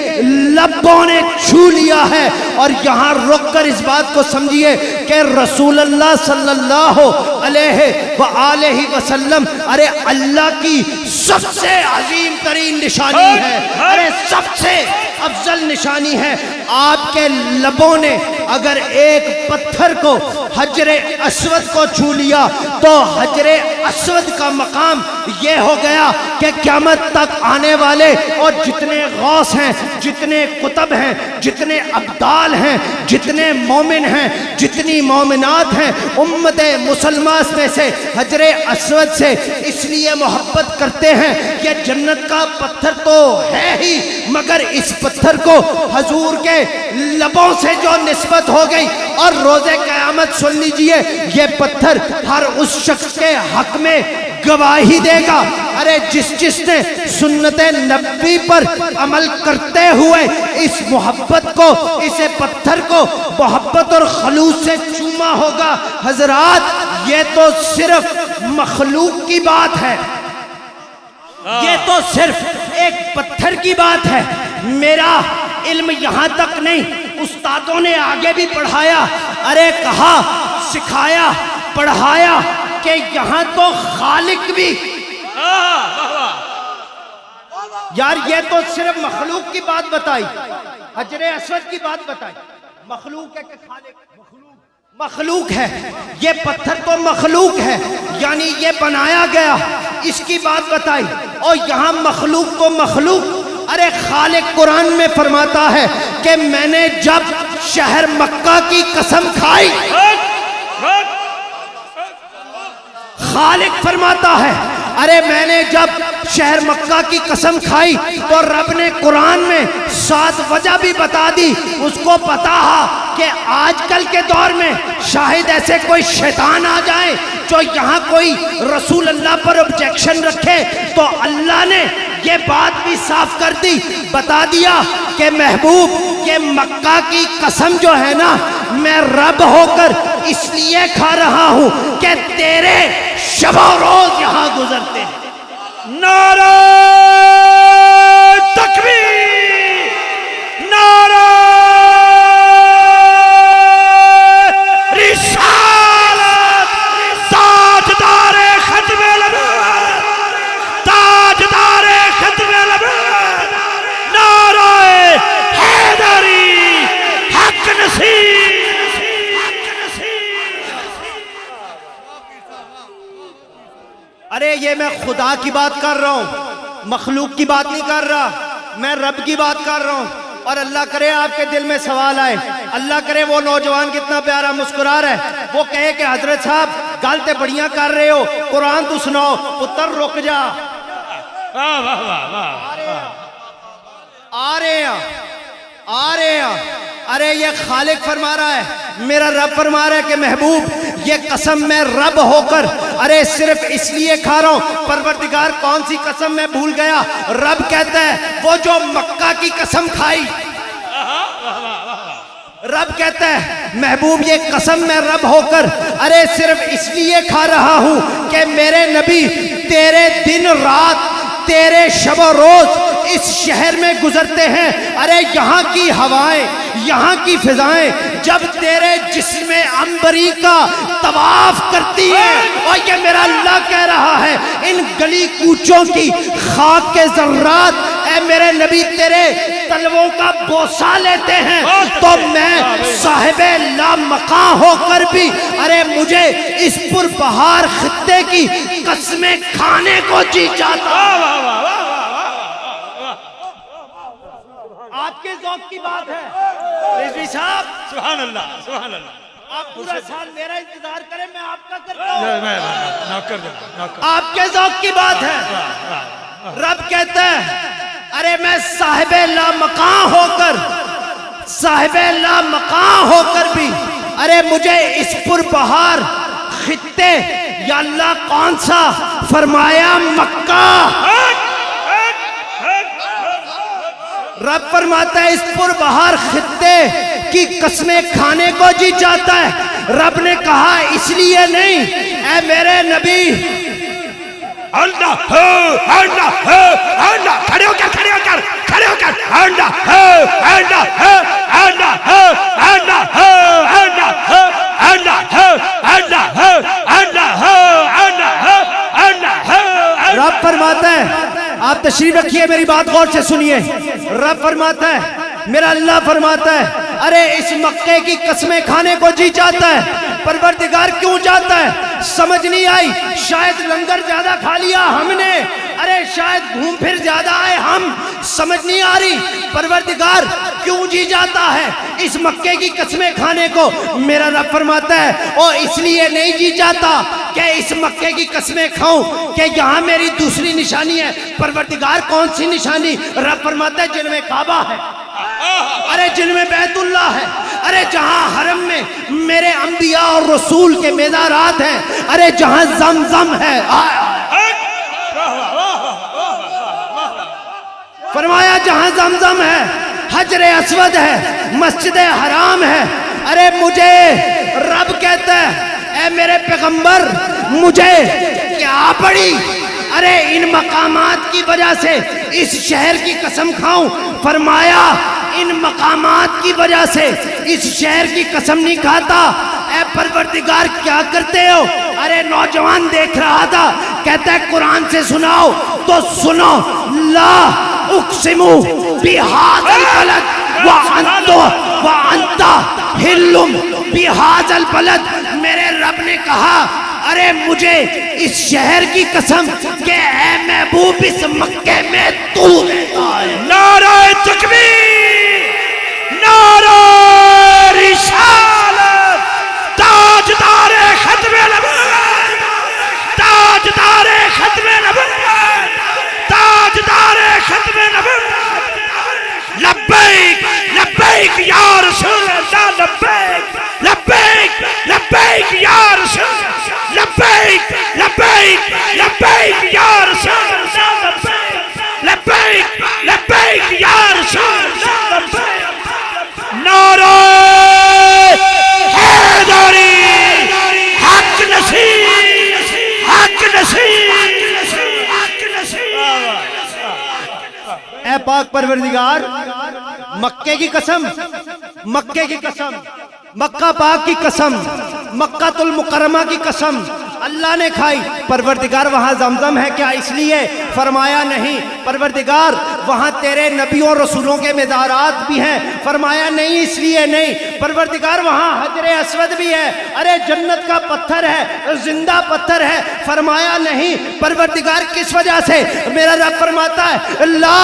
لبوں نے چھو لیا ہے اور یہاں رک کر اس بات کو سمجھیے کہ رسول اللہ صلی اللہ علیہ وآلہ وسلم ارے اللہ کی سب سے عظیم ترین نشانی ہے ارے سب سے افضل نشانی ہے آپ کے لبوں نے اگر ایک پتھر کو حجر اسود کو چھو لیا تو حجر اسود کا مقام یہ ہو گیا کہ قیامت تک آنے والے اور جتنے غوث ہیں جتنے قطب ہیں جتنے ابدال ہیں جتنے مومن ہیں جتنی مومنات ہیں امت مسلمہ میں سے حجر اسود سے اس لیے محبت کرتے ہیں کہ جنت کا پتھر تو ہے ہی مگر اس پتھر کو حضور کے لبوں سے جو نسبت ہو گئی اور روز قیامت سن لیجئے یہ پتھر ہر اس شخص کے حق میں گواہی دے گا ارے جس نے سنت نبوی پر عمل کرتے ہوئے اس محبت کو اس پتھر کو محبت اور خلوص سے چوما ہوگا حضرات یہ تو صرف مخلوق کی بات ہے یہ تو صرف ایک پتھر کی بات ہے میرا علم یہاں تک نہیں استادوں نے آگے بھی پڑھایا ارے کہا سکھایا پڑھایا کہ یہاں تو خالق بھی یار یہ تو صرف مخلوق کی بات بتائی حجر اسود کی بات بتائی مخلوق ہے کہ خالق مخلوق ہے یہ پتھر تو مخلوق ہے یعنی یہ بنایا گیا اس کی بات بتائی اور یہاں مخلوق تو مخلوق ارے خالق قرآن میں فرماتا ہے کہ میں نے جب شہر مکہ کی قسم کھائی خالق فرماتا ہے ارے میں نے جب شہر مکہ کی قسم کھائی تو رب نے قرآن میں 7 وجہ بھی بتا دی. اس کو پتا کہ آج کل کے دور میں شاہد ایسے کوئی شیطان آ جائے جو یہاں کوئی رسول اللہ پر objection رکھے تو اللہ نے یہ بات بھی صاف کر دی, بتا دیا کہ محبوب یہ مکہ کی قسم جو ہے نا میں رب ہو کر اس لیے کھا رہا ہوں کہ تیرے شب و روز یہاں گزرتے ہیں. نعرہ تکبیر، نعرہ رسالت، تاجدار ختم نبوت، تاجدار ختم نبوت، نعرہ حیدری، حق نصیب. ارے یہ میں خدا کی بات کر رہا ہوں, مخلوق کی بات نہیں کر رہا, میں رب کی بات کر رہا ہوں. اور اللہ کرے آپ کے دل میں سوال آئے, اللہ کرے وہ نوجوان کتنا پیارا مسکرا رہا ہے, وہ کہے کہ حضرت صاحب گالتے بڑیاں کر رہے ہو, قرآن تو سناؤ. پتر رک جا, آ رہے ہیں. ارے یہ خالق فرما رہا ہے, میرا رب فرما رہا ہے کہ محبوب یہ قسم میں رب ہو کر ارے صرف اس لیے کھا رہا ہوں. پروردگار کون سی قسم میں بھول گیا, رب کہتا ہے وہ جو مکہ کی قسم کھائی. رب کہتا ہے محبوب یہ قسم میں رب ہو کر ارے صرف اس لیے کھا رہا ہوں کہ میرے نبی تیرے دن رات تیرے شب و روز اس شہر میں گزرتے ہیں. ارے یہاں کی ہوائیں, یہاں کی فضائیں جب تیرے جسم عنبری کا طواف کرتی ہیں, اور یہ میرا اللہ کہہ رہا ہے ان گلی کوچوں کی خاک کے ذرات اے میرے نبی تیرے تلووں کا بوسہ لیتے ہیں, تو میں صاحب لامقاں ہو کر بھی ارے مجھے اس پر بہار خطے کی قسمیں کھانے کو جی چاہتا. آپ کے ذوق کی بات ہے رضوی صاحب, سبحان اللہ, سبحان اللہ. آپ پورا سال میرا انتظار کریں, میں آپ کا کرتا ہوں. نوکر آپ کے ذوق کی بات ہے. رب کہتا ہے ارے میں صاحب لامقاں ہو کر, صاحب لامقاں ہو کر بھی ارے مجھے اس پر بہار خطے, یا اللہ کون سا فرمایا مکہ. رب فرماتا ہے اس پر بہار خطے کی قسمیں کھانے کو جی چاہتا ہے. رب نے کہا اس لیے نہیں اے میرے نبی. اللہ ہو, اللہ ہو, اللہ, کھڑے ہو کر, کھڑے ہو کر, کھڑے ہو کر, اللہ ہو, اللہ ہو, اللہ ہو, اللہ ہو, اللہ ہو, اللہ ہو, اللہ ہو, اللہ ہو, اللہ ہو, اللہ ہو. رب فرماتا ہے, آپ تشریف رکھیے میری بات غور سے سنیے. رب فرماتا ہے, میرا اللہ فرماتا ہے ارے اس مکے کی قسمیں کھانے کو جی چاہتا ہے. پروردگار کیوں چاہتا ہے سمجھ نہیں آئی. شاید لنگر زیادہ کھا لیا ہم نے, ارے شاید گھوم پھر زیادہ آئے ہم, سمجھ نہیں آ رہی. پروردگار کیوں جی جاتا ہے اس مکے کی قسمیں کھانے کو. میرا رب فرماتا ہے اور اس لیے نہیں جی جاتا کہ اس مکے کی قسمیں کھاؤں کہ یہاں میری دوسری نشانی ہے. پروردگار کون سی نشانی؟ رب فرماتا ہے جن میں کعبہ ہے, ارے جن میں بیت اللہ ہے, ارے جہاں حرم میں میرے انبیاء اور رسول کے مزارات ہیں, ارے جہاں زمزم ہے. فرمایا جہاں زمزم ہے, حجر اسود ہے, مسجد حرام ہے. ارے مجھے رب کہتا ہے اے میرے پیغمبر مجھے کیا پڑی ارے ان مقامات کی وجہ سے اس شہر کی قسم کھاؤں. فرمایا ان مقامات کی وجہ سے اس شہر کی قسم نہیں کھاتا. اے پروردگار کیا کرتے ہو؟ ارے نوجوان دیکھ رہا تھا, کہتا ہے قرآن سے سناؤ, تو سنو. لا اقسم بہذا البلد وانت حل بہذا البلد. میرے رب نے کہا ارے مجھے اس شہر کی قسم کہ اے محبوب اس مکے میں تو رہتا ہے. نعرہ تکبیر, نعرہ رسالت, تاجدار ختم نبوت, لبیک لبیک یا رسول اللہ لبیک لبیک لبیک یا رسول اللہ لبیک لبیک لبیک یا رسول اللہ لبیک لبیک لبیک یا رسول اللہ لبیک نعرہ حیدری حق نصیب حق نصیب حق نصیب اے پاک پروردگار مکے کی قسم مکے کی قسم مکہ پاک کی قسم مکہ المکرمہ کی قسم اللہ نے کھائی پروردگار وہاں زمزم ہے کیا اس لیے فرمایا نہیں پروردگار وہاں تیرے نبیوں رسولوں کے مزارات بھی ہیں فرمایا نہیں اس لیے نہیں پروردگار وہاں حجر اسود بھی ہے ارے جنت کا پتھر ہے زندہ پتھر ہے فرمایا نہیں پروردگار کس وجہ سے میرا رب فرماتا ہے لا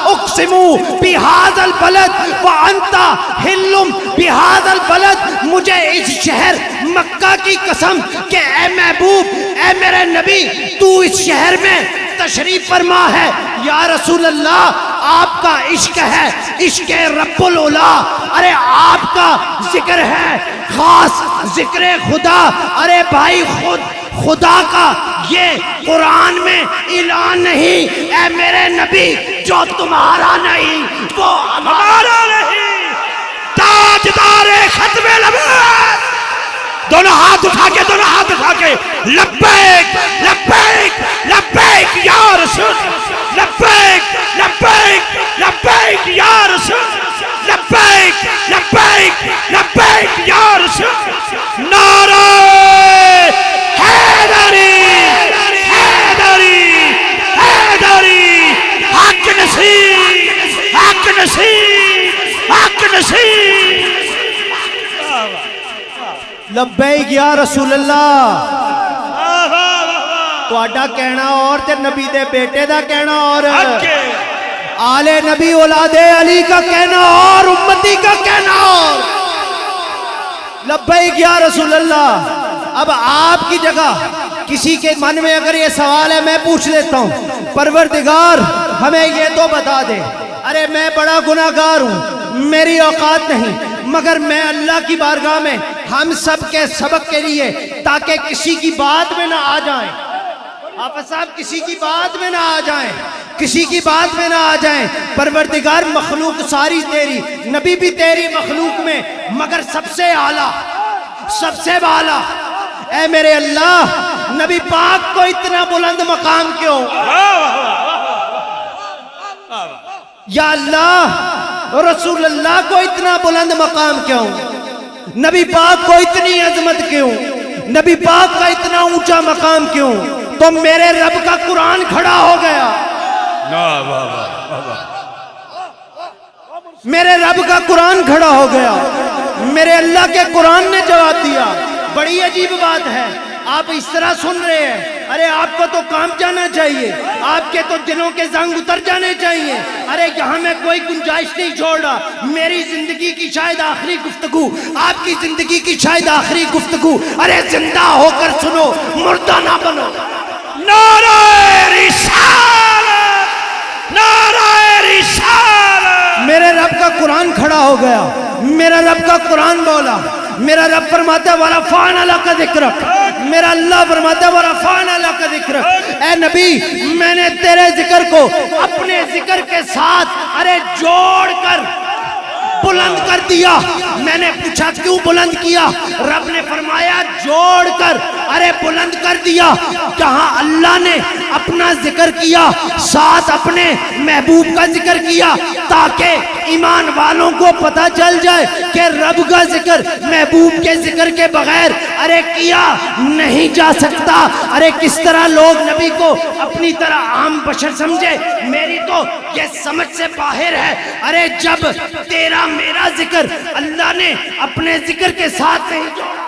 اقسمو بہذا البلد وانت حلم بہذا البلد مجھے اس شہر مکہ کی قسم کہ اے محبوب اے میرے نبی تو اس شہر میں تشریف فرما ہے یا رسول اللہ آپ کا عشق ہے عشق رب العلا ارے آپ کا ذکر ہے خاص ذکر خدا ارے بھائی خدا کا یہ قرآن میں اعلان نہیں اے میرے نبی جو تمہارا نہیں وہ ہمارا نہیں تاجدار ختم نبوت دونوں ہاتھ اٹھا کے لبیک لبیک لبیک یا رسول لبیک لبیک لبیک یا رسول لبیک لبیک لبیک یا رسول نعرہ حیدری حیدری حیدری حق نصیب حق نصیب حق نصیب لبیک یا رسول اللہ تہاڈا کہنا اور تے نبی دے بیٹے دا کہنا اور آل نبی اولاد علی کا کہنا اور امتی کا کہنا اور لبیک یا رسول اللہ اب آپ کی جگہ کسی کے من میں اگر یہ سوال ہے میں پوچھ لیتا ہوں پروردگار ہمیں یہ تو بتا دے ارے میں بڑا گناہگار ہوں میری اوقات نہیں مگر میں اللہ کی بارگاہ میں ہم سب کے سبق کے لیے تاکہ کسی کی بات میں نہ آ جائیں حافظ صاحب کسی کی بات میں نہ آ جائیں کسی کی بات میں نہ آ جائیں پروردگار مخلوق ساری تیری نبی بھی تیری مخلوق میں مگر سب سے اعلیٰ سب سے بالا اے میرے اللہ نبی پاک کو اتنا بلند مقام کیوں یا اللہ رسول اللہ کو اتنا بلند مقام کیوں نبی پاک کو اتنی عظمت کیوں نبی پاک کا اتنا اونچا مقام کیوں تو میرے رب کا قرآن کھڑا ہو گیا میرے رب کا قرآن کھڑا ہو گیا میرے اللہ کے قرآن نے جواب دیا بڑی عجیب بات ہے آپ اس طرح سن رہے ہیں ارے آپ کو تو کام جانا چاہیے آپ کے تو دلوں کے زنگ اتر جانے چاہیے ارے یہاں میں کوئی گنجائش نہیں چھوڑ رہا میری زندگی کی شاید آخری گفتگو آپ کی زندگی کی شاید آخری گفتگو ارے زندہ ہو کر سنو مردہ نہ بنو نعرہ رسالت نعرہ رسالت میرے رب کا قرآن کھڑا ہو گیا میرا رب کا قرآن بولا میرا رب فرماتا ہے وَرَفَعْنَا لَكَ ذِكْرَكَ میرا اللہ فرماتا ہے وَرَفَعْنَا لَكَ ذِكْرَكَ اے نبی میں نے تیرے ذکر کو اپنے ذکر کے ساتھ ارے جوڑ کر بلند کر دیا میں نے پوچھا کیوں بلند کیا رب نے فرمایا جوڑ کر ارے بلند کر دیا جہاں اللہ نے اپنا ذکر کیا ساتھ اپنے محبوب کا ذکر کیا تاکہ ایمان والوں کو پتہ چل جائے کہ رب کا ذکر محبوب کے ذکر کے بغیر ارے کیا نہیں جا سکتا ارے کس طرح لوگ نبی کو اپنی طرح عام بشر سمجھے میری تو یہ سمجھ سے باہر ہے ارے جب تیرا میرا ذکر اللہ نے اپنے ذکر کے ساتھ نہیں جوڑا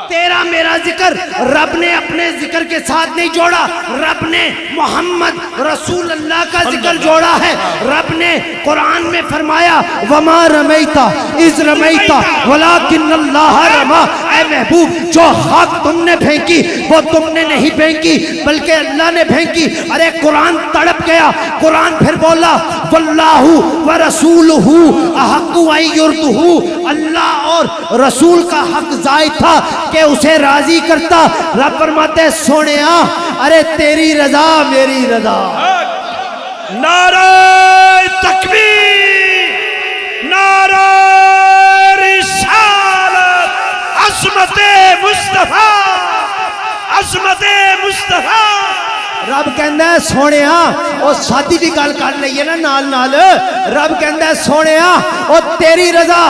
تیرا میرا ذکر رب نے اپنے ذکر کے ساتھ نہیں جوڑا رب نے محمد رسول اللہ کا ذکر جوڑا ہے. رب نے قرآن میں فرمایا وما رمیتا اذ رمیتا ولکن اللہ رما. اے محبوب جو خاک تم نے پھینکی وہ تم نے نہیں پھینکی بلکہ اللہ نے پھینکی. ارے قرآن تڑپ گیا. قرآن پھر بولا واللہ ورسولہ احق ان یرضہ. اللہ اور رسول کا حق زائد تھا کہ اسے راضی کرتا. رب فرماتے سونیا ارے تیری رضا میری رضا. نعرہ تکبیر، نعرہ رسالت، عظمت مصطفیٰ، عظمت مصطفیٰ. رب کہندا ہے سونیا او سادی بھی گل کر لئیے نا نال نال. رب کہندا ہے سونیا او تیری رضا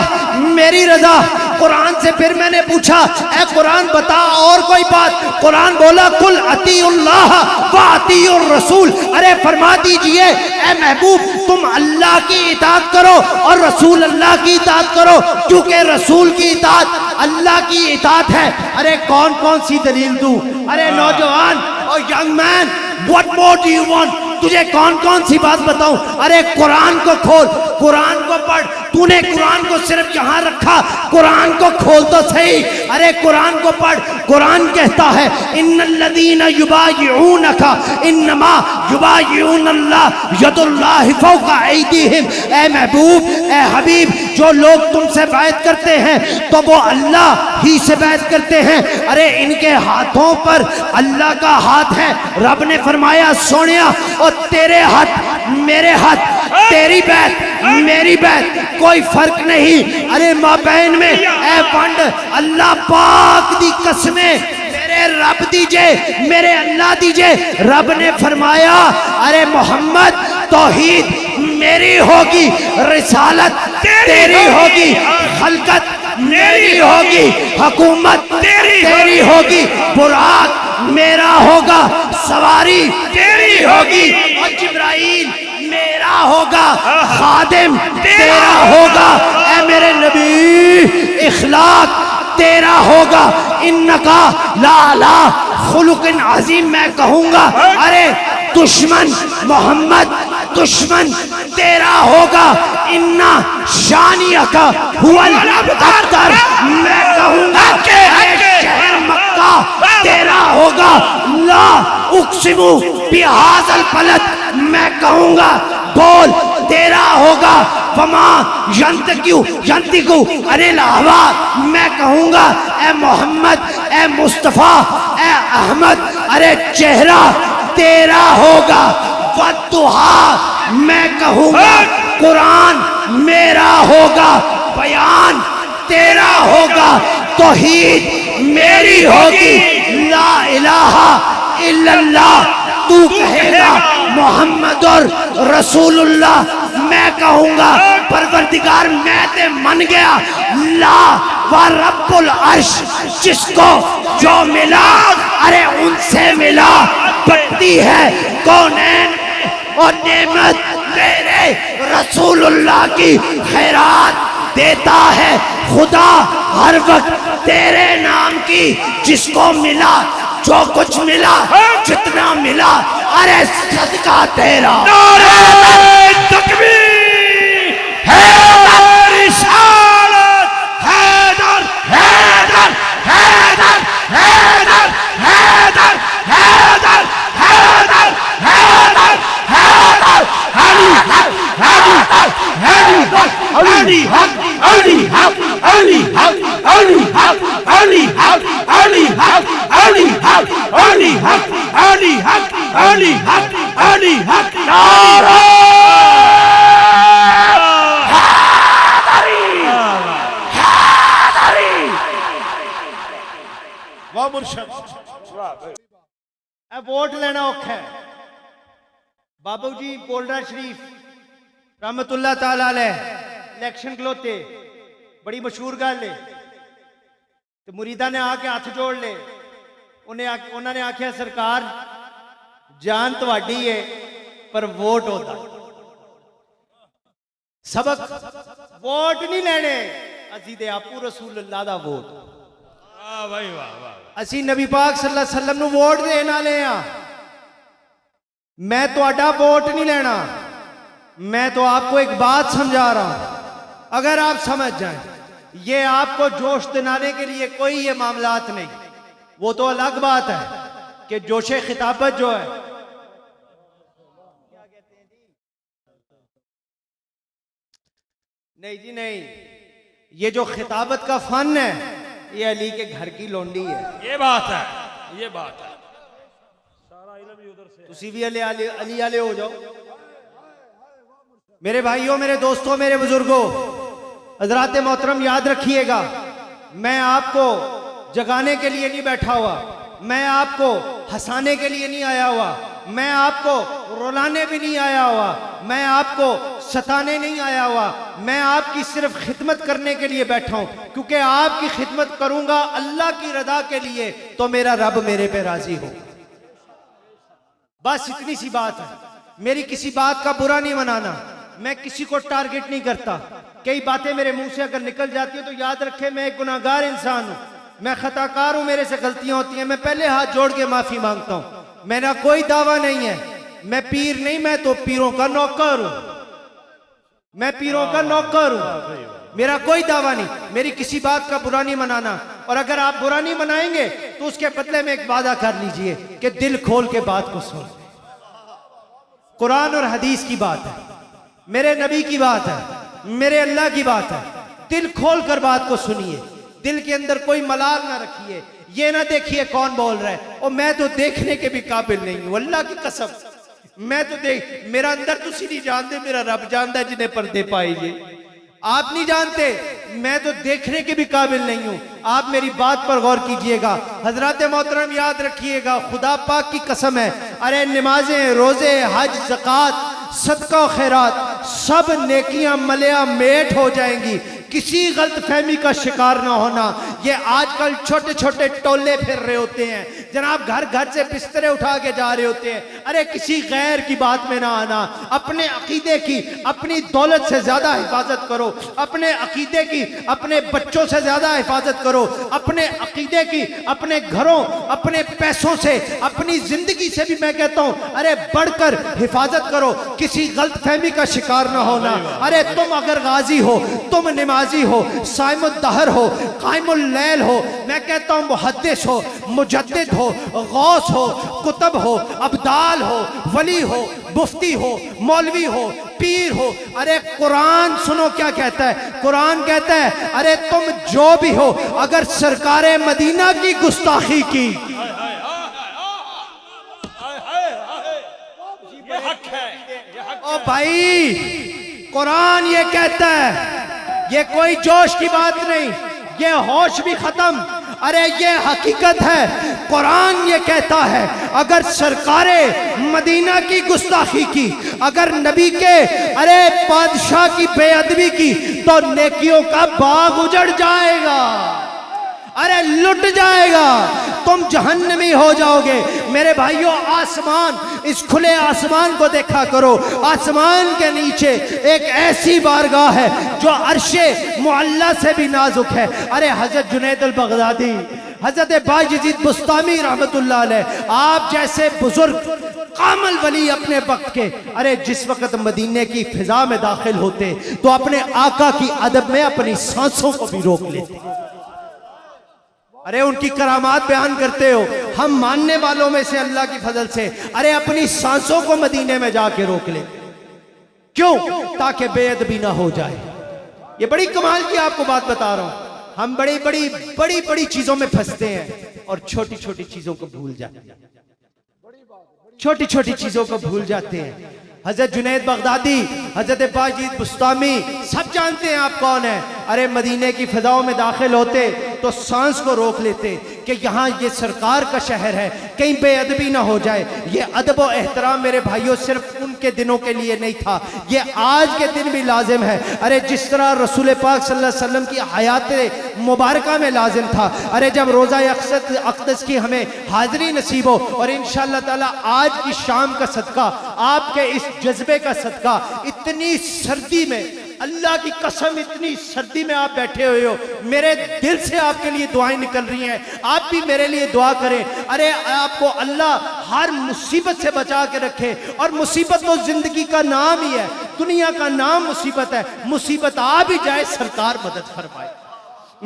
میری رضا. قرآن سے پھر میں نے پوچھا اے قرآن بتا اور کوئی بات. قرآن بولا کل اطیعوا اللہ و اطیعوا الرسول. ارے فرما دیجئے اے محبوب تم اللہ کی اطاعت کرو اور رسول اللہ کی اطاعت کرو کیونکہ رسول کی اطاعت اللہ کی اطاعت ہے. ارے کون کون سی دلیل دوں. ارے نوجوان اور young man what more do you want. تجھے کون کون سی بات بتاؤں. ارے قرآن کو کھول، قرآن کو پڑھ. تو نے قرآن کو صرف یہاں رکھا، قرآن کو کھول تو صحیح. ارے قرآن کو پڑھ. قرآن کہتا ہے ان الذین یبایعونک انما یبایعون اللہ ید اللہ فوق ایدیہم. اے محبوب اے حبیب جو لوگ تم سے بیعت کرتے ہیں تو وہ اللہ ہی سے بیعت کرتے ہیں. ارے ان کے ہاتھوں پر اللہ کا ہاتھ ہے. رب نے فرمایا سونیا اور تیرے ہاتھ میرے ہاتھ، تیری بیعت میری بیعت کوئی فرق نہیں. ارے مابین میں اے پنڈ اللہ پاک دی قسمیں میرے رب دیجے میرے اللہ دیجے. رب نے فرمایا ارے محمد توحید میری ہوگی، رسالت تیری ہوگی، خلقت میری ہوگی، حکومت تیری ہوگی، براق میرا ہوگا، سواری تیری ہوگی اور جبرائیل میرا ہوگا، خادم تیرا ہوگا. اے میرے نبی اخلاق تیرا ہوگا. انکا لا خلق عظیم میں کہوں گا. ارے دشمن محمد دشمن تیرا ہوگا. انا شانیک هو الابتر میں کہوں گا. شہر مکہ تیرا ہوگا. لا اقسم بہذا البلد میں کہوں گا. بول تیرا ہوگا. وما ینطق عن الہویٰ میں کہوں گا. اے محمد اے مصطفیٰ اے احمد ارے چہرہ تیرا ہوگا. والضحیٰ میں کہوں گا. قرآن میرا ہوگا، بیان تیرا ہوگا، توحید میری ہوگی. لا الہ الا اللہ تو کہے گا، محمد رسول اللہ میں کہوں گا. پروردگار میں تے من گیا. لا و رب العرش جس کو جو ملا ارے ان سے ملا. بڑھتی ہے کونین اور نعمت میرے رسول اللہ کی خیرات دیتا ہے خدا ہر وقت تیرے نام کی. جس کو ملا جو کچھ ملا جتنا ملا ارے صدقہ تیرا. نعرہ تکبیر، حیدر رسالت، حیدر حیدر حیدر حیدر حیدر حیدر حیدر حیدر حیدر علی حق علی حق علی حق علی حق علی حق علی حق علی حق علی حق علی حق علی حق علی حق علی حق علی حق. نعرہ حیدری حیدری. واہ مرشد. اے ووٹ لینا اوکھا ہے. بابو جی بولڈا شریف رحمت اللہ تعالی علیہ الیکشن کھلوتے بڑی مشہور گل ہے. تو مریدہ نے آ کے ہاتھ جوڑ لے. انہوں نے آکھیا سرکار جان تواڈی ہے پر ووٹ ہوتا. سبق ووٹ نہیں لینے اسی دے آپو رسول اللہ دا ووٹ. واہ بھائی واہ واہ. اسی نبی پاک صلی اللہ علیہ وسلم نو ووٹ دینا لے ہاں. میں تو اڈا ووٹ نہیں لینا, میں تو آپ کو ایک بات سمجھا رہا ہوں. اگر آپ سمجھ جائیں یہ آپ کو جوش دلانے کے لیے کوئی یہ معاملات نہیں, وہ تو الگ بات ہے کہ جوش خطابت جو ہے, نہیں جی نہیں, یہ جو خطابت کا فن ہے یہ علی کے گھر کی لونڈی ہے. یہ بات ہے, یہ بات ہے. تسی بھی علی والے ہو جاؤ. میرے بھائیوں, میرے دوستوں, میرے بزرگوں, حضرات محترم یاد رکھیے گا, میں آپ کو جگانے کے لیے نہیں بیٹھا ہوا, میں آپ کو ہنسانے کے لیے نہیں آیا ہوا, میں آپ کو رلانے بھی نہیں آیا ہوا, میں آپ کو ستانے نہیں آیا ہوا, میں آپ کی صرف خدمت کرنے کے لیے بیٹھا ہوں. کیونکہ آپ کی خدمت کروں گا اللہ کی رضا کے لیے تو میرا رب میرے پہ راضی ہو. بس اتنی سی بات ہے. میری کسی بات کا برا نہیں منانا, میں کسی کو ٹارگٹ نہیں کرتا. کئی باتیں میرے منہ سے اگر نکل جاتی ہیں تو یاد رکھیں میں ایک گناہگار انسان ہوں, میں خطا کار ہوں, میرے سے غلطیاں ہوتی ہیں. میں پہلے ہاتھ جوڑ کے معافی مانگتا ہوں. میرا کوئی دعویٰ نہیں ہے, میں پیر نہیں, میں تو پیروں کا نوکر ہوں, میں پیروں کا نوکر ہوں. میرا کوئی دعویٰ نہیں, میری کسی بات کا برا نہیں منانا. اور اگر آپ برا نہیں منائیں گے تو اس کے بدلے میں ایک وعدہ کر لیجئے کہ دل کھول کے بات کو سن. قرآن اور حدیث کی بات ہے, میرے نبی کی بات ہے, میرے اللہ کی بات ہے. دل کھول کر بات کو سنیے, دل کے اندر کوئی ملال نہ رکھیے. یہ نہ دیکھیے کون بول رہا ہے, اور میں تو دیکھنے کے بھی قابل نہیں ہوں, اللہ کی قسم. میں تو میرا اندر تسی نہیں جانتے, میرا رب جانتا ہے جنہیں پردے پائے جے. آپ نہیں جانتے, میں تو دیکھنے کے بھی قابل نہیں ہوں. آپ میری بات پر غور کیجئے گا. حضرات محترم یاد رکھیے گا, خدا پاک کی قسم ہے, ارے نمازیں, روزے, حج, زکوٰۃ, صدقہ و خیرات سب نیکیاں ملیا میٹ ہو جائیں گی. کسی غلط فہمی کا شکار نہ ہونا. یہ آج کل چھوٹے چھوٹے ٹولے پھر رہے ہوتے ہیں جناب, گھر گھر سے بسترے اٹھا کے جا رہے ہوتے ہیں. ارے کسی غیر کی بات میں نہ آنا. اپنے عقیدے کی اپنی دولت سے زیادہ حفاظت کرو, اپنے عقیدے کی اپنے بچوں سے زیادہ حفاظت کرو, اپنے عقیدے کی اپنے گھروں, اپنے پیسوں سے, اپنی زندگی سے بھی میں کہتا ہوں ارے بڑھ کر حفاظت کرو. کسی غلط فہمی کا شکار نہ ہونا. ارے تم اگر غازی ہو, تم نمازی ہو, صائم الدہر ہو, قائم اللیل ہو, میں کہتا ہوں محدث ہو, مجدد ہو, غوث ہو, کتب ہو, ابدال ہو, ولی ہو, مفتی ہو, مولوی ہو, پیر ہو, ارے قرآن سنو کیا کہتا ہے. قرآن کہتا ہے ارے تم جو بھی ہو, اگر سرکار مدینہ کی گستاخی کی, او بھائی قرآن یہ کہتا ہے, یہ کوئی جوش کی بات نہیں, یہ ہوش بھی ختم, ارے یہ حقیقت ہے. قرآن یہ کہتا ہے اگر سرکار مدینہ کی گستاخی کی, اگر نبی کے ارے بادشاہ کی بے ادبی کی, تو نیکیوں کا باغ اجڑ جائے گا, ارے لٹ جائے گا, تم جہنمی ہو جاؤ گے. میرے بھائیوں, آسمان, اس کھلے آسمان کو دیکھا کرو. آسمان کے نیچے ایک ایسی بارگاہ ہے جو عرش معلی سے بھی نازک ہے. ارے حضرت جنید البغدادی, حضرت بایزید بسطامی رحمت اللہ علیہ, آپ جیسے بزرگ کامل ولی اپنے وقت کے, ارے جس وقت مدینے کی فضا میں داخل ہوتے تو اپنے آقا کی ادب میں اپنی سانسوں کو بھی روک لیتے. ارے ان کی کرامات بیان کرتے ہو, ہم ماننے والوں میں سے اللہ کی فضل سے ارے اپنی سانسوں کو مدینے میں جا کے روک لیں. کیوں؟ تاکہ بے ادبی نہ ہو جائے. یہ بڑی کمال کی آپ کو بات بتا رہا ہوں. ہم بڑی چیزوں میں پھنستے ہیں اور چھوٹی چھوٹی چیزوں کو بھول جاتے ہیں, چھوٹی چھوٹی چیزوں کو بھول جاتے ہیں. حضرت جنید بغدادی, حضرت بایزید بسطامی, سب جانتے ہیں آپ کون ہیں. ارے مدینے کی فضاؤں میں داخل ہوتے تو سانس کو روک لیتے کہ یہاں یہ سرکار کا شہر ہے, کہیں بے ادبی نہ ہو جائے. یہ ادب و احترام میرے بھائیوں صرف ان کے دنوں کے لیے نہیں تھا, یہ آج کے دن بھی لازم ہے. ارے جس طرح رسول پاک صلی اللہ علیہ وسلم کی حیات مبارکہ میں لازم تھا, ارے جب روزہ اقدس کی ہمیں حاضری نصیب ہو, اور انشاءاللہ تعالی آج کی شام کا صدقہ, آپ کے اس جذبے کا صدقہ, اتنی سردی میں اللہ کی قسم اتنی سردی میں آپ بیٹھے ہوئے ہو, میرے دل سے آپ کے لیے دعائیں نکل رہی ہیں, آپ بھی میرے لیے دعا کریں. ارے آپ کو اللہ ہر مصیبت سے بچا کے رکھے, اور مصیبت تو زندگی کا نام ہی ہے, دنیا کا نام مصیبت ہے, مصیبت آ بھی جائے سرکار مدد فرمائے.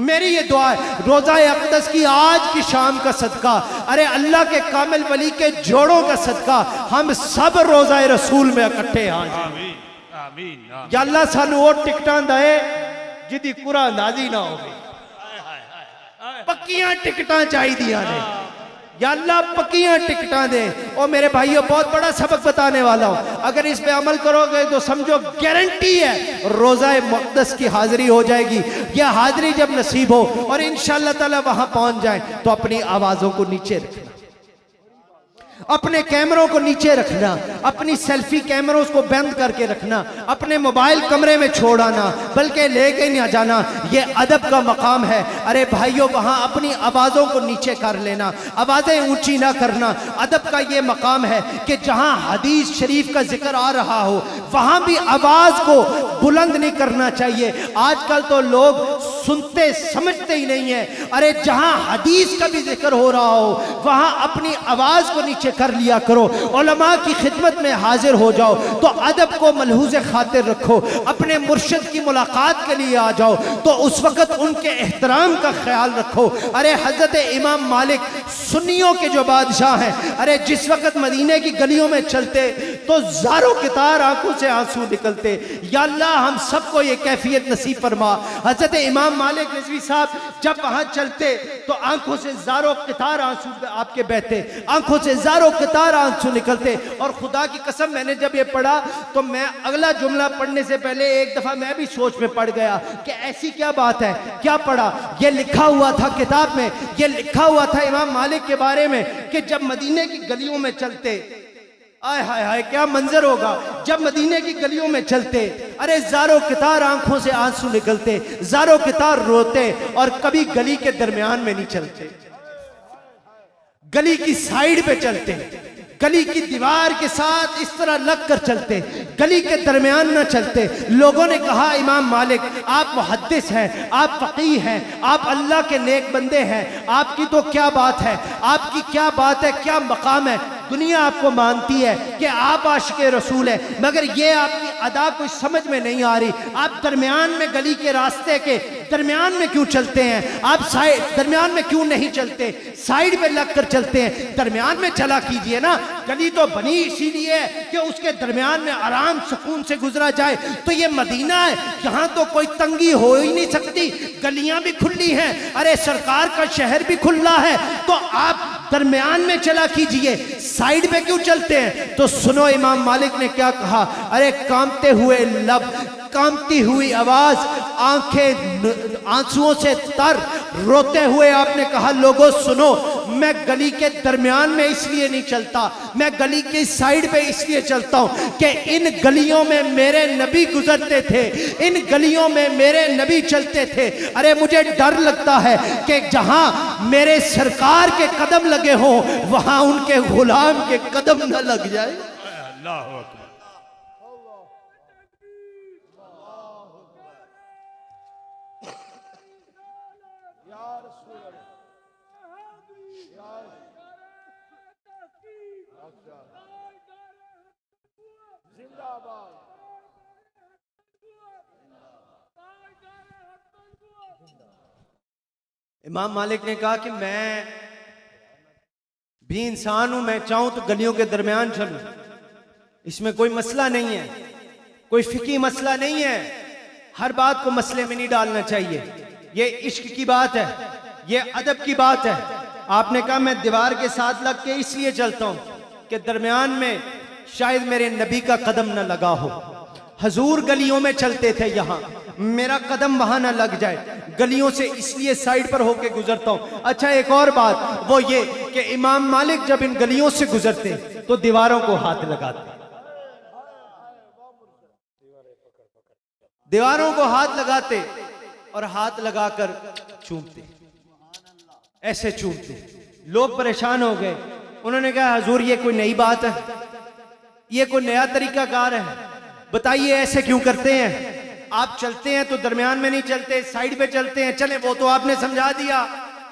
میری یہ دعا ہے روزہ اقدس کی آج کی شام کا صدقہ, ارے اللہ کے کامل ولی کے جوڑوں کا صدقہ, ہم سب روزہ رسول میں اکٹھے آئیں. آمین آمین یا اللہ سانو وہ ٹکٹاں دے جدی قرآن نازی نہ ہو, پکیاں ٹکٹاں چاہی دیا نے. یا اللہ پکیاں ٹکٹاں دے. او میرے بھائیو بہت بڑا سبق بتانے والا ہوں, اگر اس پہ عمل کرو گے تو سمجھو گارنٹی ہے روزہ مقدس کی حاضری ہو جائے گی. یہ حاضری جب نصیب ہو اور انشاءاللہ تعالی وہاں پہنچ جائیں تو اپنی آوازوں کو نیچے رکھنا, اپنے کیمروں کو نیچے رکھنا, اپنی سیلفی کیمروں کو بند کر کے رکھنا, اپنے موبائل کمرے میں چھوڑانا بلکہ لے کے نہ جانا. یہ ادب کا مقام ہے. ارے بھائیو وہاں اپنی آوازوں کو نیچے کر لینا, آوازیں اونچی نہ کرنا. ادب کا یہ مقام ہے کہ جہاں حدیث شریف کا ذکر آ رہا ہو وہاں بھی آواز کو بلند نہیں کرنا چاہیے. آج کل تو لوگ سنتے سمجھتے ہی نہیں ہیں. ارے جہاں حدیث کا بھی ذکر ہو رہا ہو وہاں اپنی آواز کو نیچے کر لیا کرو. علماء کی خدمت میں حاضر ہو جاؤ تو ادب کو ملحوظ خاطر رکھو. اپنے مرشد کی ملاقات کے لیے آ جاؤ تو اس وقت ان کے احترام کا خیال رکھو. ارے حضرت امام مالک سنیوں کے جو بادشاہ ہیں, ارے جس وقت مدینے کی گلیوں میں چلتے تو زاروں کتار آنکھوں سے آنسو نکلتے. یا اللہ ہم سب کو یہ کیفیت نصیب فرما. حضرت امام مالک رضوی صاحب جب وہاں چلتے تو آنکھوں سے زاروں قطار آنسو آپ کے بہتے, آنکھوں سے زاروں قطار آنسو نکلتے. اور خدا کی قسم میں نے جب یہ پڑھا تو میں اگلا جملہ پڑھنے سے پہلے ایک دفعہ میں بھی سوچ میں پڑ گیا کہ ایسی کیا بات ہے. کیا پڑھا؟ یہ لکھا ہوا تھا کتاب میں, یہ لکھا ہوا تھا امام مالک کے بارے میں کہ جب مدینے کی گلیوں میں چلتے, آئے ہائے ہائے کیا منظر ہوگا جب مدینے کی گلیوں میں چلتے, ارے زاروں قطار آنکھوں سے آنسو نکلتے, زاروں قطار روتے, اور کبھی گلی کے درمیان میں نہیں چلتے, گلی کی سائیڈ پہ چلتے, گلی کی دیوار کے ساتھ اس طرح لگ کر چلتے, گلی کے درمیان نہ چلتے. لوگوں نے کہا امام مالک آپ محدث ہیں, آپ فقیہ ہیں, آپ اللہ کے نیک بندے ہیں, آپ کی تو کیا بات ہے, آپ کی کیا بات ہے, کیا مقام ہے. دنیا آپ کو مانتی ہے کہ آپ عاشق رسول ہیں, مگر یہ آپ کی ادا کوئی سمجھ میں نہیں آ رہی. آپ درمیان میں گلی کے راستے کے درمیان میں کیوں چلتے ہیں, آپ درمیان میں کیوں نہیں چلتے, سائیڈ پہ لگ کر چلتے ہیں. درمیان میں چلا کیجئے نا, گلی تو بنی اسی لیے کہ اس کے درمیان میں آرام سکون سے گزرا جائے. تو یہ مدینہ ہے, یہاں تو کوئی تنگی ہو ہی نہیں سکتی, گلیاں بھی کھلی ہیں, ارے سرکار کا شہر بھی کھلا ہے, تو آپ درمیان میں چلا کیجئے, سائیڈ پہ کیوں چلتے ہیں. تو سنو امام مالک نے کیا کہا, ارے کامتے ہوئے لب, کامتی ہوئی آواز, آنکھیں آنسوؤں سے تر, روتے ہوئے آپ نے کہا لوگوں سنو, میں گلی کے درمیان میں اس لیے نہیں چلتا, میں گلی کی سائیڈ پہ اس لیے چلتا ہوں کہ ان گلیوں میں میرے نبی گزرتے تھے, ان گلیوں میں میرے نبی چلتے تھے. ارے مجھے ڈر لگتا ہے کہ جہاں میرے سرکار کے قدم لگے ہوں وہاں ان کے غلام کے قدم نہ لگ جائے. اللہ اکبر. امام مالک نے کہا کہ میں بھی انسان ہوں, میں چاہوں تو گلیوں کے درمیان چلوں, اس میں کوئی مسئلہ نہیں ہے, کوئی فقہی مسئلہ نہیں ہے. ہر بات کو مسئلے میں نہیں ڈالنا چاہیے. یہ عشق کی بات ہے, یہ ادب کی بات ہے. آپ نے کہا میں دیوار کے ساتھ لگ کے اس لیے چلتا ہوں کہ درمیان میں شاید میرے نبی کا قدم نہ لگا ہو. حضور گلیوں میں چلتے تھے, یہاں میرا قدم وہاں نہ لگ جائے, گلیوں سے اس لیے سائیڈ پر ہو کے گزرتا ہوں. اچھا ایک اور بات وہ یہ کہ امام مالک جب ان گلیوں سے گزرتے تو دیواروں کو ہاتھ لگاتے, دیواروں کو ہاتھ لگاتے اور ہاتھ لگا کر چومتے, ایسے چومتے. لوگ پریشان ہو گئے, انہوں نے کہا حضور یہ کوئی نئی بات ہے, یہ کوئی نیا طریقہ کار ہے, بتائیے ایسے کیوں کرتے ہیں. آپ چلتے ہیں تو درمیان میں نہیں چلتے، سائیڈ پہ چلتے ہیں، چلیں وہ تو آپ نے سمجھا دیا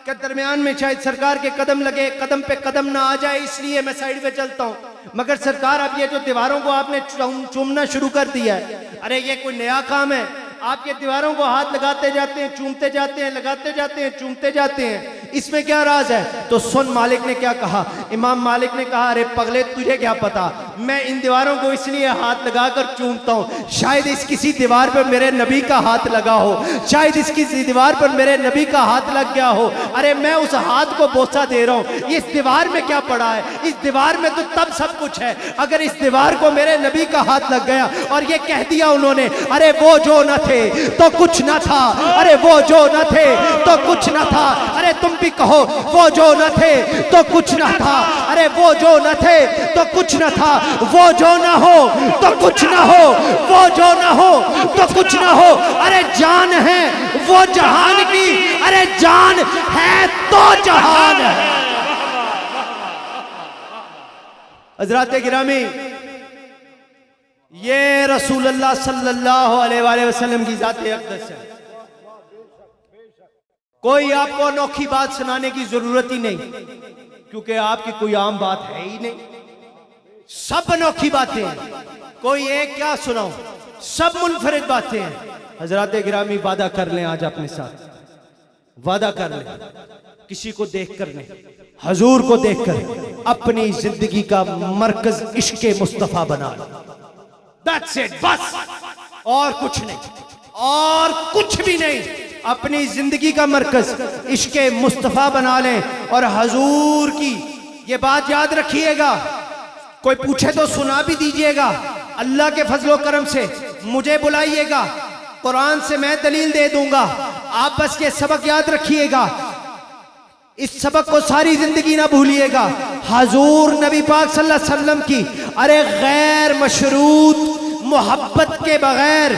کہ درمیان میں شاید سرکار کے قدم لگے، قدم پہ قدم نہ آ جائے، اس لیے میں سائیڈ پہ چلتا ہوں. مگر سرکار اب یہ جو دیواروں کو آپ نے چومنا شروع کر دیا ہے، ارے یہ کوئی نیا کام ہے؟ آپ یہ دیواروں کو ہاتھ لگاتے جاتے ہیں، چومتے جاتے ہیں، لگاتے جاتے ہیں، چومتے جاتے ہیں، اس میں کیا راز ہے؟ تو سن مالک نے کیا کہا. امام مالک نے کہا ارے پگلے تجھے کیا پتا، میں ان دیواروں کو اس لیے ہاتھ لگا کر چومتا ہوں، شاید اس کسی دیوار پر میرے نبی کا ہاتھ لگا ہو، شاید اس کسی دیوار پر میرے نبی کا ہاتھ لگ گیا ہو. ارے میں اس ہاتھ کو بوسہ دے رہا ہوں، اس دیوار میں کیا پڑا ہے؟ اس دیوار میں تو تب سب کچھ ہے اگر اس دیوار کو میرے نبی کا ہاتھ لگ گیا. اور یہ کہہ دیا انہوں نے ارے وہ جو نہ تھے تو کچھ نہ تھا، ارے وہ جو نہ تھے تو کچھ نہ تھا. ارے تم بھی کہو وہ جو نہ تھے تو کچھ نہ تھا، ارے وہ جو نہ تھے تو کچھ نہ تھا. وہ جو نہ ہو تو کچھ نہ ہو، وہ جو نہ ہو تو کچھ نہ ہو. ارے جان ہے وہ جہان کی، ارے جان ہے تو جہان ہے. حضرات گرامی، یہ رسول اللہ صلی اللہ علیہ وآلہ وسلم کی ذات اقدس ہے. کوئی آپ کو انوکھی بات سنانے کی ضرورت ہی نہیں، کیونکہ آپ کی کوئی عام بات ہے ہی نہیں. سب انوکھی باتیں ہیں، کوئی ایک کیا سناؤں، سب منفرد باتیں ہیں. حضرات گرامی وعدہ کر لیں آج اپنے ساتھ، وعدہ کر لیں کسی کو دیکھ کر نہیں، حضور کو دیکھ کر اپنی زندگی کا مرکز عشق مصطفیٰ بنا لیں. That's it، بس اور کچھ نہیں، اور کچھ بھی نہیں. اپنی زندگی کا مرکز عشق مصطفیٰ بنا لیں. اور حضور کی یہ بات یاد رکھیے گا، کوئی پوچھے تو سنا بھی دیجئے گا. اللہ کے فضل و کرم سے مجھے بلائیے گا، قرآن سے میں دلیل دے دوں گا. آپ بس یہ سبق یاد رکھیے گا، اس سبق کو ساری زندگی نہ بھولیے گا. حضور نبی پاک صلی اللہ علیہ وسلم کی ارے غیر مشروط محبت کے بغیر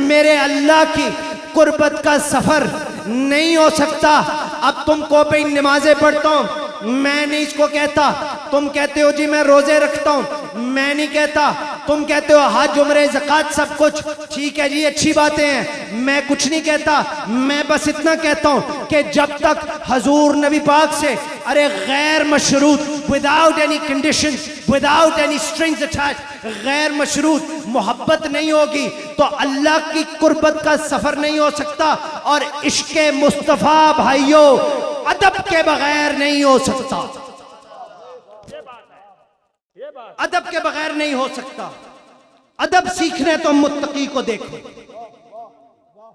میرے اللہ کی قربت کا سفر نہیں ہو سکتا. اب تم کو پہ نمازیں پڑھتا ہوں، میں نہیں اس کو کہتا. تم کہتے ہو جی میں روزے رکھتا ہوں، میں نہیں کہتا. تم کہتے ہو حج عمرے زکوٰۃ سب کچھ ٹھیک ہے جی، اچھی باتیں ہیں، میں کچھ نہیں کہتا. میں بس اتنا کہتا ہوں کہ جب تک حضور نبی پاک سے ارے غیر مشروط without any conditions, without any strings attached، غیر مشروط محبت نہیں ہوگی تو اللہ کی قربت کا سفر نہیں ہو سکتا. اور عشق مصطفیٰ بھائیوں ادب کے بغیر نہیں ہو سکتا، ادب کے بغیر نہیں ہو سکتا. ادب سیکھنے تو متقی کو دیکھو،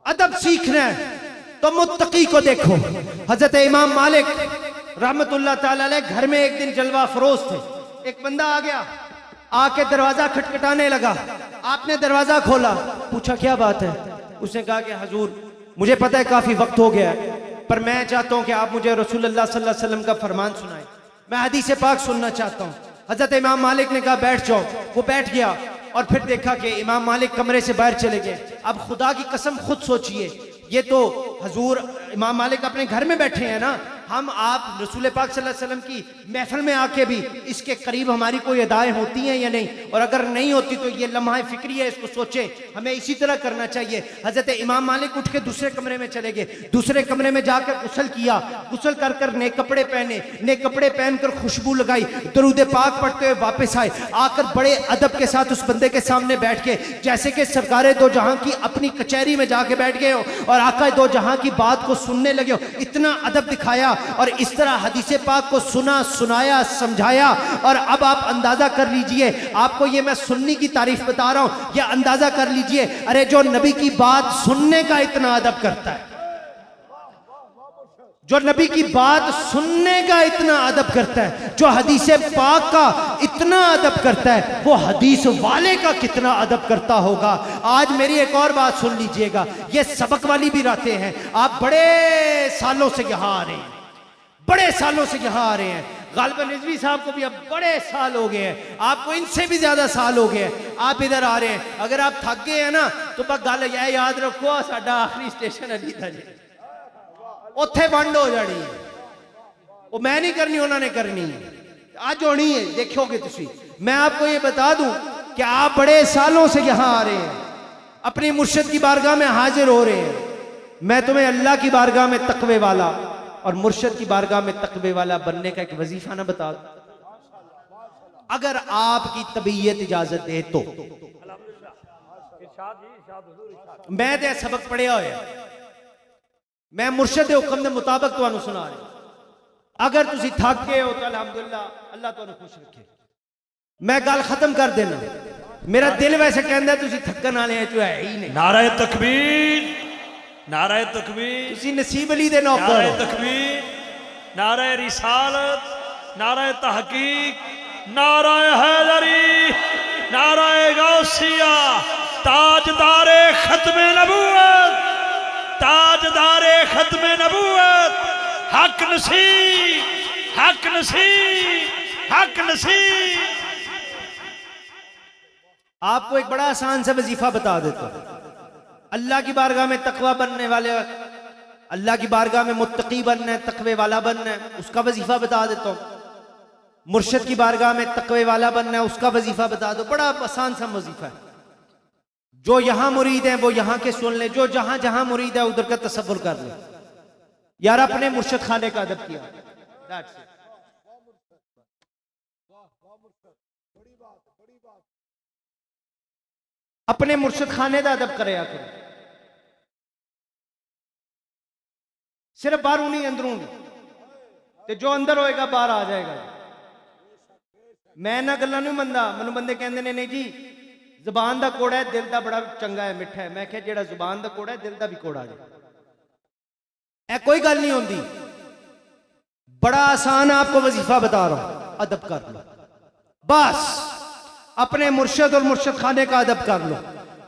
ادب سیکھنا ہے تو متقی کو دیکھو. حضرت امام مالک رحمت اللہ تعالی علیہ گھر میں ایک دن جلوہ فروز تھے. ایک بندہ آ گیا، آ کے دروازہ کھٹکھٹانے لگا. آپ نے دروازہ کھولا، پوچھا کیا بات ہے؟ اس نے کہا کہ حضور مجھے پتہ ہے کافی وقت ہو گیا ہے، پر میں چاہتا ہوں کہ آپ مجھے رسول اللہ صلی اللہ علیہ وسلم کا فرمان سنائیں، میں حدیث پاک سننا چاہتا ہوں. حضرت امام مالک نے کہا بیٹھ جاؤ. وہ بیٹھ گیا اور پھر دیکھا کہ امام مالک کمرے سے باہر چلے گئے. اب خدا کی قسم خود سوچئے، یہ تو حضور امام مالک اپنے گھر میں بیٹھے ہیں نا، ہم آپ رسول پاک صلی اللہ علیہ وسلم کی محفل میں آ کے بھی اس کے قریب ہماری کوئی ادائیں ہوتی ہیں یا نہیں؟ اور اگر نہیں ہوتی تو یہ لمحہ فکری ہے، اس کو سوچیں، ہمیں اسی طرح کرنا چاہیے. حضرت امام مالک اٹھ کے دوسرے کمرے میں چلے گئے، دوسرے کمرے میں جا کر غسل کیا، غسل کر کر نئے کپڑے پہنے، نئے کپڑے پہن کر خوشبو لگائی، درود پاک پڑھتے ہوئے واپس آئے. آ کر بڑے ادب کے ساتھ اس بندے کے سامنے بیٹھ کے جیسے کہ سرکار دو جہاں کی اپنی کچہری میں جا کے بیٹھ گئے ہو اور آقا دو جہاں کی بات کو سننے لگے ہو، اتنا ادب دکھایا اور اس طرح حدیث پاک کو سنا، سنایا، سمجھایا. اور اب آپ اندازہ کر لیجئے، آپ کو یہ میں سننے کی تعریف بتا رہا ہوں، یا اندازہ کر لیجئے ارے جو نبی کی بات سننے کا اتنا ادب کرتا ہے، جو نبی کی بات سننے کا اتنا ادب کرتا ہے، جو حدیث پاک کا اتنا ادب کرتا ہے، وہ حدیث والے کا کتنا ادب کرتا ہوگا. آج میری ایک اور بات سن لیجئے گا، یہ سبق والی بھی راتیں ہیں. آپ بڑے سالوں سے یہاں آ رہے ہیں، بڑے سالوں سے یہاں آ رہے ہیں. غالباً رضوی صاحب کو بھی اب بڑے سال ہو گئے ہیں، آپ کو ان سے بھی زیادہ سال ہو گئے ہیں. آپ ادھر آ رہے ہیں، اگر آپ تھک گئے ہیں نا تو بس گل یہ یاد رکھو ساڈا آخری اسٹیشن علی دا جی، اتھے بند ہو جانی، وہ میں نہیں کرنی، انہوں نے کرنی آج ہونی ہے. دیکھو گے تسی، میں آپ کو یہ بتا دوں کہ آپ بڑے سالوں سے یہاں آ رہے ہیں، اپنی مرشد کی بارگاہ میں حاضر ہو رہے ہیں. میں تمہیں اللہ کی بارگاہ میں تقوی والا اور مرشد کی بارگاہ میں تقوی والا بننے کا ایک وظیفہ نہ بتا دوں؟ اگر آپ کی طبیعت اجازت دے تو. میں تے سبق پڑھیا ہویا, میں مرشد حکم دے مطابق تانوں سنا رہا. اگر تسی تھک گئے ہو تو الحمدللہ اللہ تانوں خوش رکھے. میں گل ختم کر دینا. میرا دل ویسے کہندا ہے تسی تھکن والے جو ہے ہی نہیں. نعرہ تکبیر, نعرہ تکبیر, تسی نصیب علی دے نوکر نعرہ ہو. تکبیر, نعرہ رسالت, نعرہ تحقیق, نعرہ حیدری, نعرہ غوثیہ, تاجدار ختم نبوت, تاجدار ختم نبوت, حق نصیب, حق نصیب, حق نصیب. آپ کو ایک بڑا آسان سا وظیفہ بتا دیتا ہوں. اللہ کی بارگاہ میں تقوی بننے والے, اللہ کی بارگاہ میں متقی بننا ہے, تقوی والا بننا ہے, اس کا وظیفہ بتا دیتا ہوں. مرشد کی بارگاہ میں تقوی والا بننا ہے, اس کا وظیفہ بتا دو. بڑا آسان سا وظیفہ ہے. جو یہاں مرید ہیں وہ یہاں کے سن لیں, جو جہاں جہاں مرید ہے ادھر کا تصور کر لیں. یار اپنے مرشد خانے کا ادب کیا. That's it. اپنے مرشد خانے دا ادب کریا کرو. صرف باہروں نہیں اندروں بھی, تے جو اندر ہوئے گا باہر آ جائے گا. میں نہ گلاں نہیں مندا. منو بندے کہندے نے نہیں جی زبان دا کوڑا ہے دل دا بڑا چنگا ہے مٹھا ہے. میں کہا جیڑا زبان دا کوڑا ہے دل دا بھی کوڑا ہے. اے کوئی گل نہیں ہوندی. بڑا آسان آپ کو وظیفہ بتا رہا ہوں, ادب کر لو بس. اپنے مرشد اور مرشد خانے کا ادب کر لو,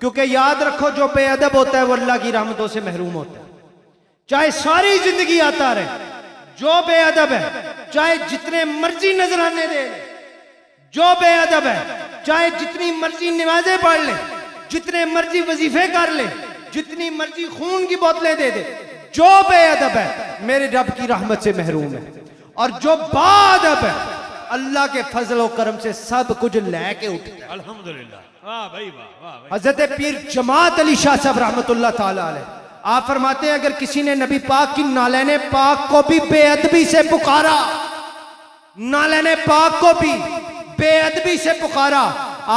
کیونکہ یاد رکھو جو بے ادب ہوتا ہے وہ اللہ کی رحمتوں سے محروم ہوتا ہے. چاہے ساری زندگی آتا رہے, جو بے ادب ہے چاہے جتنے مرضی نذرانے دے لے, جو بے ادب ہے چاہے جتنی مرضی نمازیں پڑھ لے, جتنے مرضی وظیفے کر لے, جتنی مرضی خون کی بوتلیں دے دے, جو بے ادب ہے میرے رب کی رحمت سے محروم ہے. اور جو با ادب ہے اللہ کے فضل و کرم سے سب کچھ لے کے اٹھتا ہے. الحمدللہ. واہ بھائی واہ, واہ بھائی. حضرت پیر جماعت علی شاہ صاحب رحمت اللہ تعالیٰ علیہ آپ فرماتے ہیں اگر کسی نے نبی پاک کی نالین پاک کو بھی بے ادبی سے پکارا, نالین پاک کو بھی بے ادبی سے پکارا,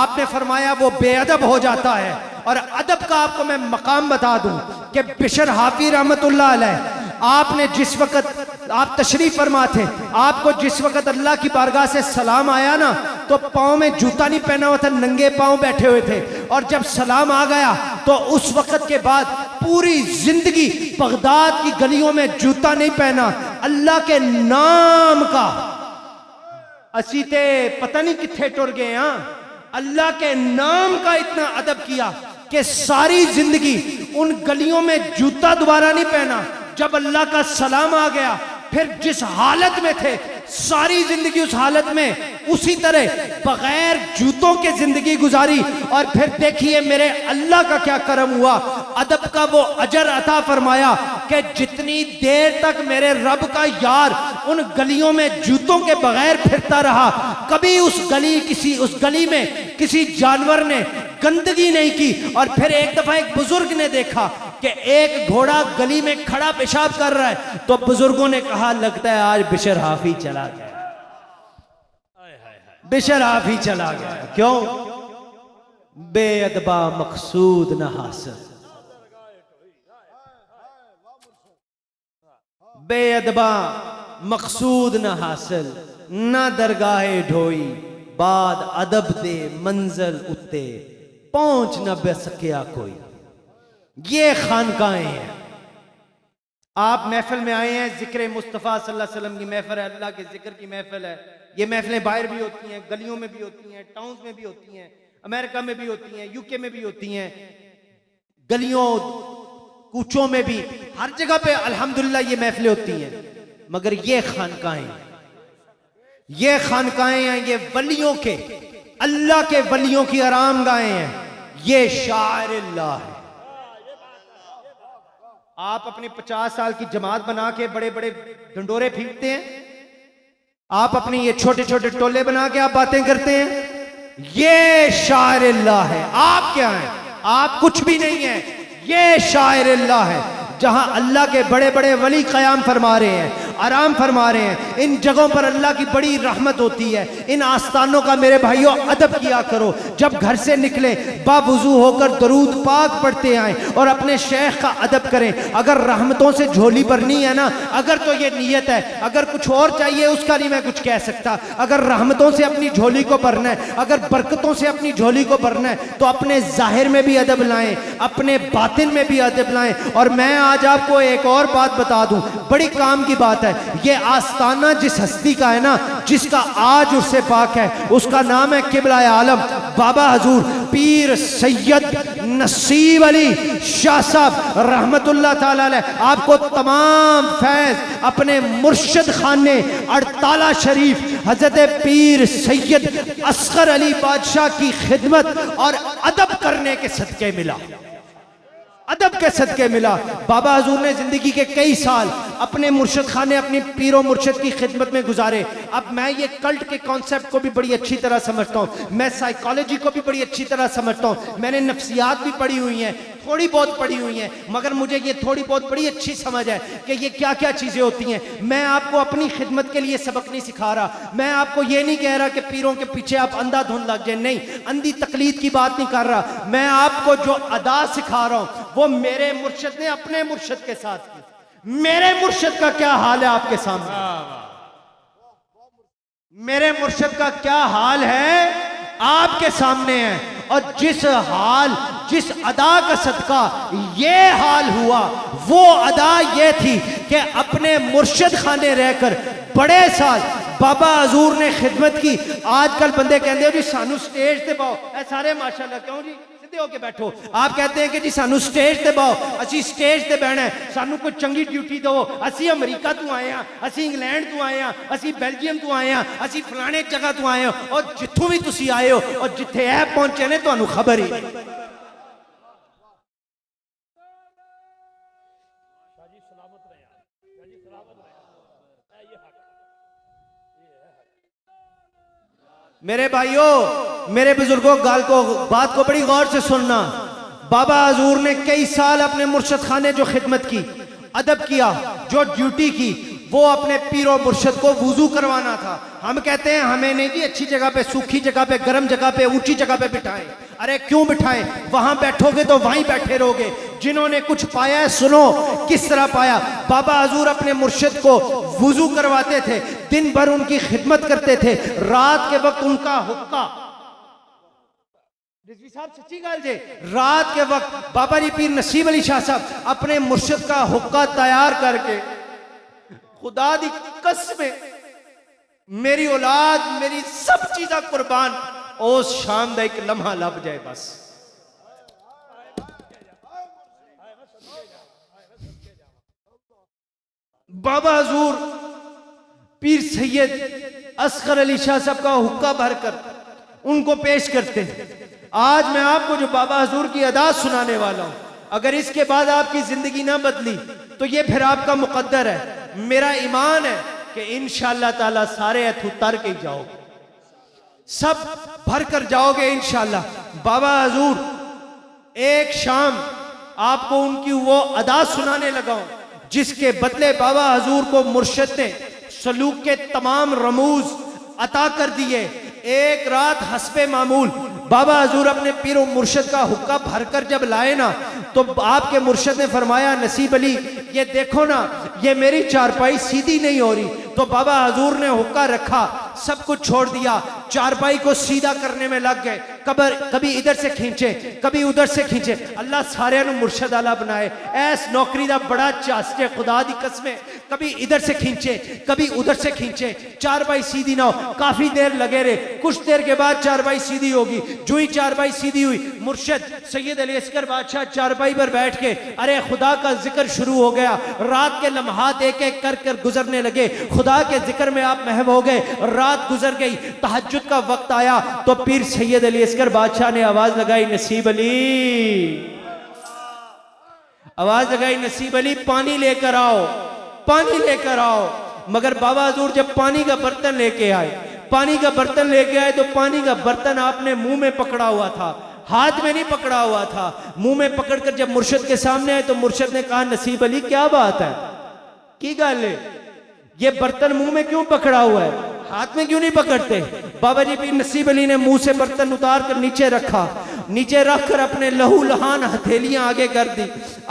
آپ نے فرمایا وہ بے ادب ہو جاتا ہے. اور ادب کا آپ کو میں مقام بتا دوں کہ بشر حافی رحمت اللہ علیہ آپ نے جس وقت آپ تشریف فرما تھے, آپ کو جس وقت اللہ کی بارگاہ سے سلام آیا نا تو پاؤں میں جوتا نہیں پہنا ہوا تھا, ننگے پاؤں بیٹھے ہوئے تھے. اور جب سلام آ گیا تو اس وقت کے بعد پوری زندگی بغداد کی گلیوں میں جوتا نہیں پہنا. اللہ کے نام کا اسی تے پتہ نہیں کتھے ٹر گئے ہاں, اللہ کے نام کا اتنا ادب کیا کہ ساری زندگی ان گلیوں میں جوتا دوبارہ نہیں پہنا. جب اللہ کا سلام آ گیا پھر جس حالت میں تھے ساری زندگی اس حالت میں اسی طرح بغیر جوتوں کے زندگی گزاری. اور پھر دیکھیے میرے اللہ کا کیا کرم ہوا, ادب کا وہ اجر عطا فرمایا کہ جتنی دیر تک میرے رب کا یار ان گلیوں میں جوتوں کے بغیر پھرتا رہا, کبھی اس گلی میں کسی جانور نے گندگی نہیں کی. اور پھر ایک دفعہ ایک بزرگ نے دیکھا کہ ایک گھوڑا گلی میں کھڑا پیشاب کر رہا ہے, تو بزرگوں نے کہا لگتا ہے آج بشر حافی چلا گیا, بشر حافی چلا گیا. کیوں؟ بے ادبا مقصود نہ حاصل, بے ادبا مقصود نہ حاصل, نہ درگاہ ڈھوئی بعد ادب دے منزل اتے پہنچ نہ بے سکیا کوئی. یہ خانقاہیں ہیں. آپ محفل میں آئے ہیں, ذکر مصطفیٰ صلی اللہ علیہ وسلم کی محفل ہے, اللہ کے ذکر کی محفل ہے. یہ محفلیں باہر بھی ہوتی ہیں, گلیوں میں بھی ہوتی ہیں, ٹاؤنز میں بھی ہوتی ہیں, امریکہ میں بھی ہوتی ہیں, UK میں بھی ہوتی ہیں, گلیوں کوچوں میں بھی, ہر جگہ پہ الحمدللہ یہ محفلیں ہوتی ہیں. مگر یہ خانقاہیں ہیں, یہ ولیوں کے, اللہ کے ولیوں کی آرام گاہیں ہیں. یہ شاعر اللہ ہے. آپ اپنی 50 سال کی جماعت بنا کے بڑے بڑے ڈنڈورے پھینکتے ہیں, آپ اپنی یہ چھوٹے چھوٹے ٹولے بنا کے آپ باتیں کرتے ہیں. یہ شاعر اللہ ہے. آپ کیا ہیں؟ آپ کچھ بھی نہیں ہیں. یہ شاعر اللہ ہے جہاں اللہ کے بڑے بڑے ولی قیام فرما رہے ہیں, آرام فرما رہے ہیں. ان جگہوں پر اللہ کی بڑی رحمت ہوتی ہے. ان آستانوں کا میرے بھائیوں ادب کیا کرو. جب گھر سے نکلیں باوضو ہو کر درود پاک پڑھتے آئیں اور اپنے شیخ کا ادب کریں. اگر رحمتوں سے جھولی بھرنی ہے نا, اگر تو یہ نیت ہے, اگر کچھ اور چاہیے اس کا نہیں میں کچھ کہہ سکتا. اگر رحمتوں سے اپنی جھولی کو بھرنا ہے, اگر برکتوں سے اپنی جھولی کو بھرنا ہے, تو اپنے ظاہر میں بھی ادب لائیں, اپنے باطن میں بھی ادب لائیں. اور میں آج آپ کو ایک اور بات بتا دوں, بڑی کام کی بات ہے. یہ آستانہ جس ہستی کا ہے نا, جس کا آج اس سے پاک ہے, اس کا نام ہے قبلہ عالم بابا حضور پیر سید نصیب علی شاہ صاحب رحمت اللہ تعالی علیہ. آپ کو تمام فیض اپنے مرشد خانے اڑتالہ شریف حضرت پیر سید اصغر علی بادشاہ کی خدمت اور ادب کرنے کے صدقے ملا, ادب کے صدقے ملا. بابا حضور نے زندگی کے کئی سال اپنے مرشد خانے, اپنی پیر و مرشد کی خدمت میں گزارے. اب میں یہ کلٹ کے کانسیپٹ کو بھی بڑی اچھی طرح سمجھتا ہوں, میں سائیکالوجی کو بھی بڑی اچھی طرح سمجھتا ہوں, میں نے نفسیات بھی پڑھی ہوئی ہیں, تھوڑی بہت پڑھی ہوئی ہیں, مگر مجھے یہ تھوڑی بہت بڑی اچھی سمجھ ہے کہ یہ کیا کیا چیزیں ہوتی ہیں. میں آپ کو اپنی خدمت کے لیے سبق نہیں سکھا رہا, میں آپ کو یہ نہیں کہہ رہا کہ پیروں کے پیچھے آپ اندھا دھند لگ جائیں, نہیں, اندھی تقلید کی بات نہیں کر رہا. میں آپ کو جو ادا سکھا رہا ہوں وہ میرے مرشد نے اپنے مرشد کے ساتھ کی. میرے مرشد کا کیا حال ہے آپ کے سامنے, میرے مرشد کا کیا حال ہے آپ کے سامنے ہے. اور جس حال, جس ادا کا صدقہ یہ حال ہوا, وہ ادا یہ تھی کہ اپنے مرشد خانے رہ کر بڑے سال بابا حضور نے خدمت کی. آج کل بندے کہتے ہیں جی سانو سٹیج تے باؤ, اے سارے ماشاءاللہ, کیوں جی سیدھے ہو کے بیٹھو. آپ کہتے ہیں کہ جی سانو سٹیج تے باؤ, اسی سٹیج تے بہنا ہے, سانو کوئی چنگی ڈیوٹی دو, اسی امریکہ تو آئے ہیں, اسی انگلینڈ تو آئے ہیں, اسی بیلجیم تو آئے ہیں, اسی فلانے جگہ تو آئے ہیں, اور جتھوں بھی تسی آئے ہو اور جتھے اے پہنچے نے تانوں خبر ہی نہیں. میرے بھائیوں, میرے بزرگوں, بات کو بڑی غور سے سننا. بابا حضور نے کئی سال اپنے مرشد خانے جو خدمت کی, ادب کیا, جو ڈیوٹی کی, وہ اپنے پیر و مرشد کو وضو کروانا تھا. ہم کہتے ہیں ہمیں نہیں جی اچھی جگہ پہ, سوکھی جگہ پہ, گرم جگہ پہ, اونچی جگہ پہ بٹھائیں. ارے کیوں بٹھائیں, وہاں بیٹھو گے تو وہیں بیٹھے رہو گے. جنہوں نے کچھ پایا ہے سنو کس طرح پایا. بابا حضور اپنے مرشد کو وضو کرواتے تھے, دن بھر ان کی خدمت کرتے تھے, رات کے وقت ان کا حقہ, رضوی صاحب سچی گال جے, رات کے وقت بابا جی پیر نصیب علی شاہ صاحب اپنے مرشد کا حقہ تیار کر کے, خدا دی قسم میری اولاد میری سب چیزاں قربان, اس شام دا ایک لمحہ لب جائے بس. بابا حضور پیر سید اصغر علی شاہ صاحب کا حقہ بھر کر ان کو پیش کرتے ہیں. آج میں آپ کو جو بابا حضور کی ادا سنانے والا ہوں, اگر اس کے بعد آپ کی زندگی نہ بدلی تو یہ پھر آپ کا مقدر ہے. میرا ایمان ہے کہ انشاءاللہ تعالی سارے اتھو تر کے جاؤ گے, سب بھر کر جاؤ گے انشاءاللہ. بابا حضور ایک شام آپ کو ان کی وہ ادا سنانے لگا ہوں جس کے بدلے بابا حضور کو مرشد نے سلوک کے تمام رموز عطا کر دیے. ایک رات حسب معمول بابا حضور اپنے پیر و مرشد کا حقہ بھر کر جب لائے نا, تو آپ کے مرشد نے فرمایا نصیب علی یہ دیکھو نا, یہ میری چارپائی سیدھی نہیں ہو رہی. تو بابا حضور نے حقہ رکھا, سب کچھ چھوڑ دیا, چارپائی کو سیدھا کرنے میں لگ گئے. کبھی ادھر سے کھینچے, کبھی ادھر سے کھینچے. اللہ سارے نو مرشد آلہ بنائے. ایس نوکری دا بڑا چاسٹے, خدا دی قسمیں, کبھی ادھر سے کھینچے, کبھی ادھر سے کھینچے, چارپائی سیدھی نہ ہو. کافی دیر لگے رہے, کچھ دیر کے بعد چارپائی سیدھی ہوگی. جو ہی چارپائی سیدھی ہوئی, مرشد سید علی اصغر بادشاہ چارپائی پر بیٹھ کے ارے خدا کا ذکر شروع ہو گیا. رات کے لمحات ایک ایک کر کر گزرنے لگے, خدا کے ذکر میں آپ محو ہو گئے. رات گزر گئی, تہجد کا وقت آیا تو پیر سید علی اصغر بادشاہ نے آواز لگائی نصیب علی, آواز لگائی نصیب علی پانی لے کر آؤ, پانی لے کر آؤ. مگر بابا حضور جب پانی کا برتن لے کے آئے, پانی کا برتن لے کے آئے تو پانی کا برتن آپ نے منہ میں پکڑا ہوا تھا. ہاتھ میں نہیں پکڑا ہوا تھا، منہ میں پکڑ کر جب مرشد کے سامنے آئے تو مرشد نے کہا نصیب علی کیا بات ہے، کی گل ہے، یہ برتن منہ میں کیوں پکڑا ہوا ہے، ہاتھ میں کیوں نہیں پکڑتے؟ بابا جی پیر نصیب علی نے منہ سے برتن اتار کر نیچے رکھا، نیچے رکھ کر اپنے لہو لہان ہتھیلیاں آگے کر دی،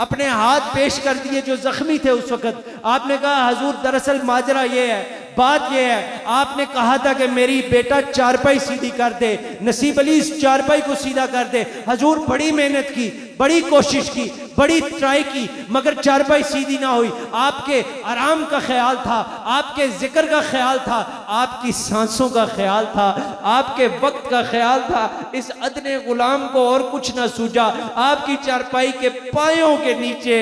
اپنے ہاتھ پیش کر دیے جو زخمی تھے اس وقت۔ آپ نے کہا حضور دراصل ماجرا یہ ہے، بات یہ ہے، آپ نے کہا تھا کہ میری بیٹا چارپائی سیدھی کر دے، نصیب علی اس چارپائی کو سیدھا کر دے۔ حضور بڑی محنت کی، بڑی کوشش کی، بڑی ٹرائی کی، مگر چارپائی سیدھی نہ ہوئی۔ آپ کے آرام کا خیال تھا، آپ کے ذکر کا خیال تھا، آپ کی سانسوں کا خیال تھا، آپ کے وقت کا خیال تھا۔ اس ادنے غلام کو اور کچھ نہ سوجا، آپ کی چارپائی کے پایوں کے نیچے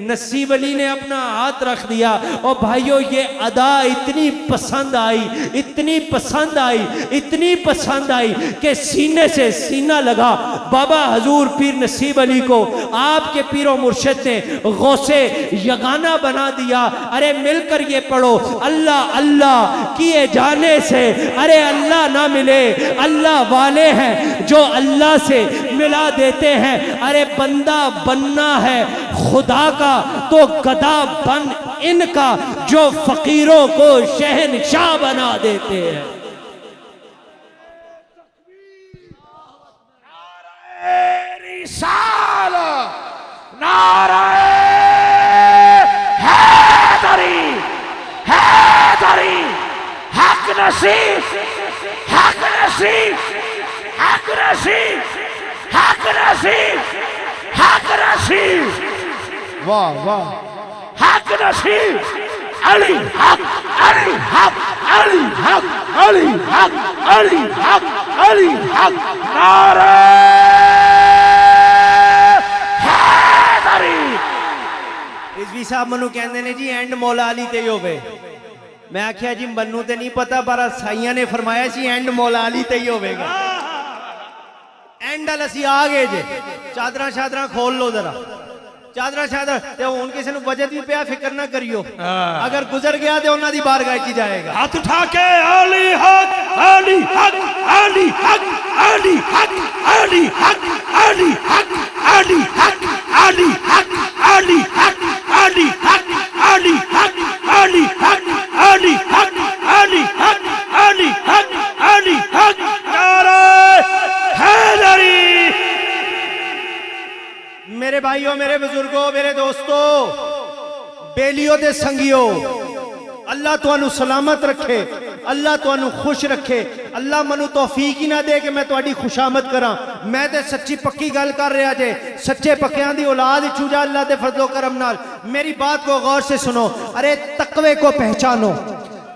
نصیب علی نے اپنا ہاتھ رکھ دیا۔ اور بھائیو یہ ادا اتنی پسند آئی، اتنی پسند آئی، اتنی پسند آئی کہ سینے سے سینہ لگا۔ بابا حضور پیر نصیب علی کو آپ کے پیر و مرشد نے غوث یگانہ بنا دیا۔ ارے مل کر یہ پڑھو، اللہ اللہ کیے جانے سے ارے اللہ نہ ملے، اللہ والے ہیں جو اللہ سے ملا دیتے ہیں۔ ارے بندہ بننا ہے خدا کا تو گدھا بن ان کا، جو فقیروں کو شہنشاہ بنا دیتے ہیں۔ رسالہ، نعرہ حیدری، حیدری، حق نصیب، حق نصیب، حق نصیب، حق نصیب، حق نصیب، واہ واہ، حق نصیب، علی حق، علی حق، علی حق، علی حق، علی حق، علی حق، نعرہ رضوی صاحب منو کہندے نے جی اینڈ مولا علی تے ہوے، میں آکھیا جی منو تے نہیں پتا پر سائیاں نے فرمایا سی اینڈ مولا علی تے ہی ہوے گا۔ اینڈ ال اسی آ گئے جے، چادراں شادراں کھول لو ذرا، چادراں شادراں تے ہن کسے نو وجد بھی پیا، فکر نہ کریو، اگر گزر گیا تے انہاں دی بارگاہ وچ جائے گا۔ ہاتھ اٹھا کے علی حق، علی حق، علی حق، علی حق، علی حق، علی حق، علی حق، علی حق، علی حق، علی حق، علی حق، علی حق، علی حق، علی حق، علی حق، علی حق، نعرہ حیدری۔ میرے بھائیوں، میرے بزرگوں، میرے دوستوں، بیلیوں دے سنگیوں، اللہ تانوں سلامت رکھے، اللہ تانوں خوش رکھے۔ اللہ منو توفیق ہی نہ دے کہ میں تہاڈی خوشامد کراں۔ میں تے سچی پکی گل کر رہا جے، سچے پکیاں دی اولاد چوجا اللہ دے فضل و کرم نال۔ میری بات کو غور سے سنو، ارے تقوی کو پہچانو،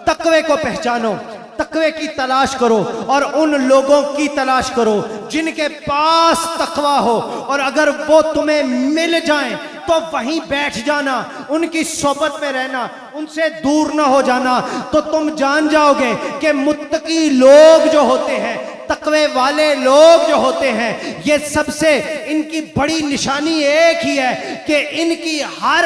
تقوی کو پہچانو، تقوی کی تلاش کرو اور ان لوگوں کی تلاش کرو جن کے پاس تقوی ہو، اور اگر وہ تمہیں مل جائیں تو وہیں بیٹھ جانا، ان کی صحبت میں رہنا، ان سے دور نہ ہو جانا، تو تم جان جاؤ گے کہ متقی لوگ جو ہوتے ہیں، تقوی والے لوگ جو ہوتے ہیں، یہ سب سے ان کی بڑی نشانی ایک ہی ہے کہ ان کی ہر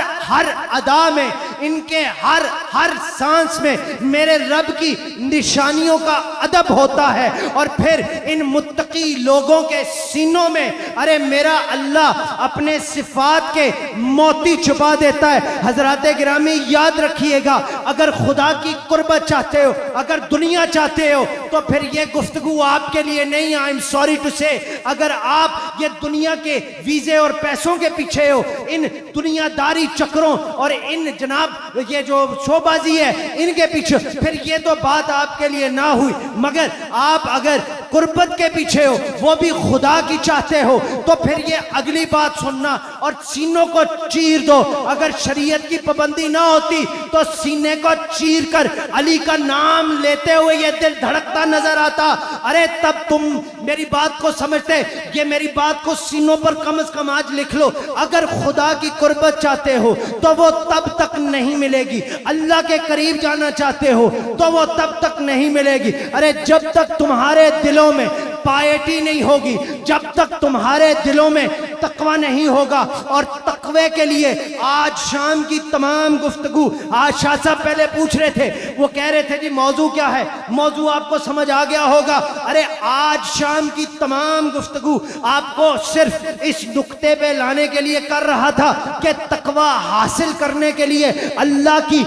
ادا میں، ان کے ہر سانس میں میرے رب کی نشانیوں کا ادب ہوتا ہے۔ اور پھر ان متقی لوگوں کے سینوں میں ارے میرا اللہ اپنے صفات کے موتی چھپا دیتا ہے۔ حضرات گرامی یاد رکھیے گا، اگر خدا کی قربت چاہتے ہو، اگر دنیا چاہتے ہو، تو پھر یہ گفتگو آپ کے لیے نہیں۔ آئی ایم سوری ٹو سے، اگر آپ یہ دنیا کے ویزے اور پیسوں کے پیچھے ہو، ان دنیا داری چکروں اور ان جناب یہ جو شو بازی ہے ان کے پیچھے، پھر یہ تو بات آپ کے لیے نہ ہوئی۔ مگر آپ اگر قربت کے پیچھے ہو، وہ بھی خدا کی چاہتے ہو، تو پھر یہ اگلی بات سننا اور سینوں کو چیر دو۔ اگر شریعت کی پابندی نہ ہوتی تو سینے کو چیر کر علی کا نام لیتے ہوئے یہ دل دھڑکتا نظر آتا۔ ارے تب تم میری بات کو سمجھتے۔ یہ میری بات کو سینوں پر کم از کم آج لکھ لو، اگر خدا کی قربت چاہتے ہو تو وہ تب تک نہیں ملے گی، اللہ کے قریب جانا چاہتے ہو تو وہ تب تک نہیں ملے گی۔ ارے جب تک تمہارے دلوں میں پائیٹی نہیں ہوگی، جب تک تمہارے دلوں میں تقوی نہیں ہوگا، اور تقوی تقوی کے لیے آج شام کی تمام گفتگو، آج شاہ صاحب پہلے پوچھ رہے تھے، وہ کہہ رہے تھے جی موضوع کیا ہے، موضوع آپ کو سمجھ آ گیا ہوگا. ارے آج شام کی تمام گفتگو آپ کو صرف اس نقطے پہ لانے کے لیے کر رہا تھا کہ تقوی حاصل کرنے کے لیے اللہ کی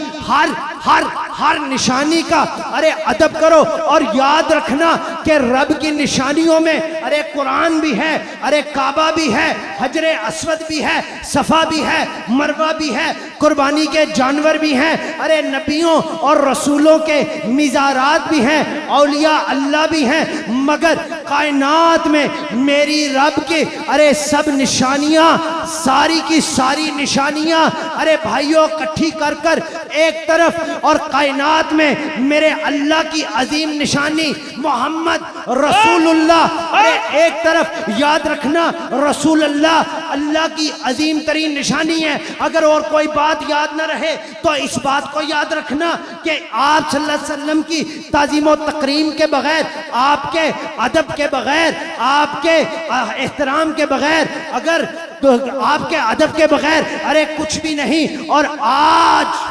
ہر نشانی کا ارے ادب کرو، اور یاد رکھنا کہ رب کی نشانیوں میں ارے قرآن بھی ہے، ارے کعبہ بھی ہے، حجر اسود بھی ہے، صفا بھی ہے، مروہ بھی ہے، قربانی کے جانور بھی ہیں، ارے نبیوں اور رسولوں کے مزارات بھی ہیں، اولیاء اللہ بھی ہیں، مگر کائنات میں میری رب کے ارے سب نشانیاں، ساری کی ساری نشانیاں ارے بھائیوں کٹھی کر کر ایک طرف، اور کائنات میں میرے اللہ کی عظیم نشانی محمد رسول اللہ ارے ایک طرف. یاد رکھنا رسول اللہ کی عظیم ترین نشانی ہے. اگر اور کوئی بات یاد نہ رہے تو اس بات کو یاد رکھنا کہ آپ صلی اللہ علیہ وسلم کی تعظیم و تکریم کے بغیر، آپ کے ادب کے بغیر، آپ کے احترام کے بغیر، اگر تو آپ کے ادب کے بغیر ارے کچھ بھی نہیں. اور آج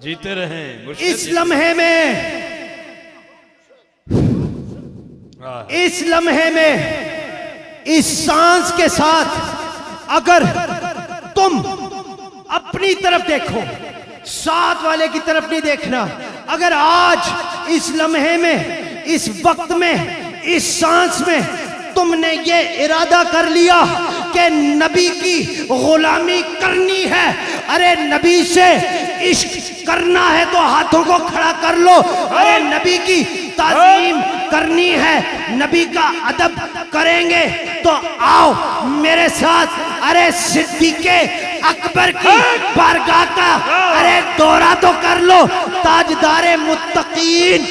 جیتے رہیں اس لمحے میں، اس لمحے میں، اس سانس کے ساتھ اگر تم اپنی طرف دیکھو، ساتھ والے کی طرف نہیں دیکھنا، اگر آج اس لمحے میں، اس وقت میں، اس سانس میں تم نے یہ ارادہ کر لیا کہ نبی کی غلامی کرنی ہے، ارے نبی سے عشق کرنا ہے تو ہاتھوں کو کھڑا کر لو، ارے نبی کی تعظیم کرنی ہے، نبی کا ادب کریں گے تو آؤ میرے ساتھ ارے صدیق اکبر کی بارگاہ کا ارے دورہ تو کر لو. تاجدار متقین،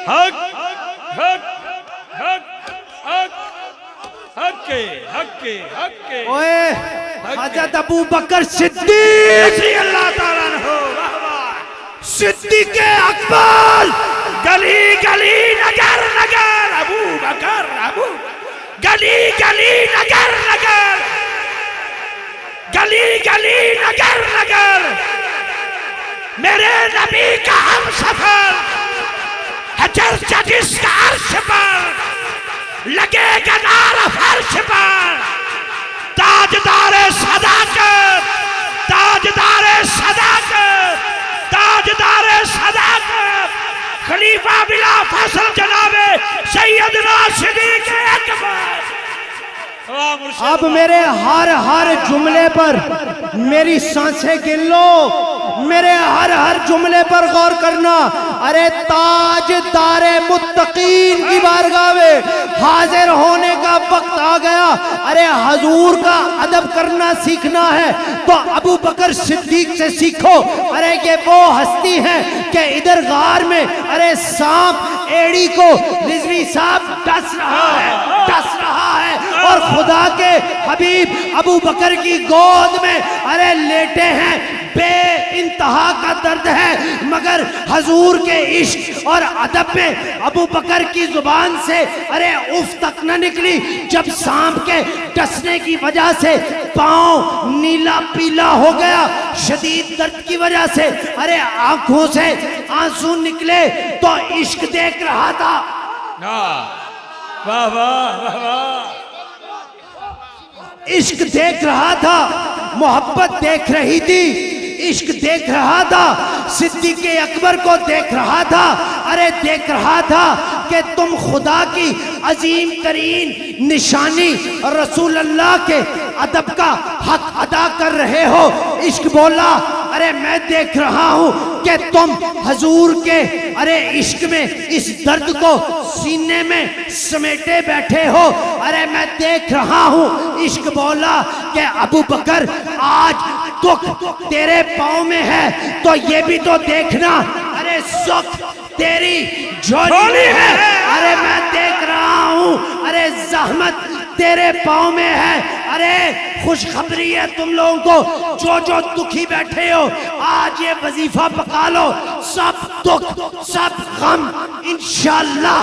حق حق حق حق حق کے حق کے حق کے اوے حضرت ابو بکر صدیق رضی اللہ تعالیٰ عنہ، صدیق اکبر، گلی گلی نگر نگر ابو بکر، ابو گلی گلی نگر نگر، گلی گلی نگر نگر، میرے نبی کا ہم سفر ہے، چرچا جس کا عرش پر لگے گا نعرہ فرش پر، تاجدار صداقت، تاجدار صداقت، تاجدار صداقت، خلیفہ بلا فصل جناب سیدنا صدیق اکبر. اب میرے ہر جملے پر میری سانسیں گن لو، میرے ہر جملے پر غور کرنا. ارے تاجدار متقین کی بارگاہ میں حاضر ہونے کا وقت آ گیا. ارے حضور کا ادب کرنا سیکھنا ہے تو ابو بکر صدیق سے سیکھو. ارے یہ وہ ہستی ہیں کہ ادھر غار میں ارے سانپ ایڑی کو رضوی صاحب ڈس رہا ہے اور خدا کے حبیب ابو بکر کی گود میں ارے لیٹے ہیں. بے انتہا کا درد ہے، مگر حضور کے عشق اور ادب میں ابو بکر کی زبان سے ارے اف تک نہ نکلی. جب سانپ کے ڈسنے کی وجہ سے پاؤں نیلا پیلا ہو گیا، شدید درد کی وجہ سے ارے آنکھوں سے آنسو نکلے تو عشق دیکھ رہا تھا. واہ واہ واہ واہ، عشق دیکھ رہا تھا، محبت دیکھ رہی تھی، عشق دیکھ رہا تھا، صدیق اکبر کو دیکھ رہا تھا. ارے دیکھ رہا تھا کہ تم خدا کی عظیم ترین نشانی رسول اللہ کے ادب کا حق ادا کر رہے ہو. عشق بولا ارے میں دیکھ رہا ہوں کہ تم حضور کے ارے عشق میں اس درد کو سینے میں سمیٹے بیٹھے ہو. ارے میں دیکھ رہا ہوں. عشق بولا کہ ابو بکر آج دکھ تیرے پاؤں میں ہے تو یہ بھی تو دیکھنا ارے سکھ تیری جھولی ہے. ارے میں دیکھ رہا ہوں ارے زحمت تیرے پاؤں میں ہے. ارے خوشخبری ہے تم لوگوں کو جو دکھی بیٹھے ہو، آج یہ وظیفہ پکا لو، سب دکھ سب غم انشاءاللہ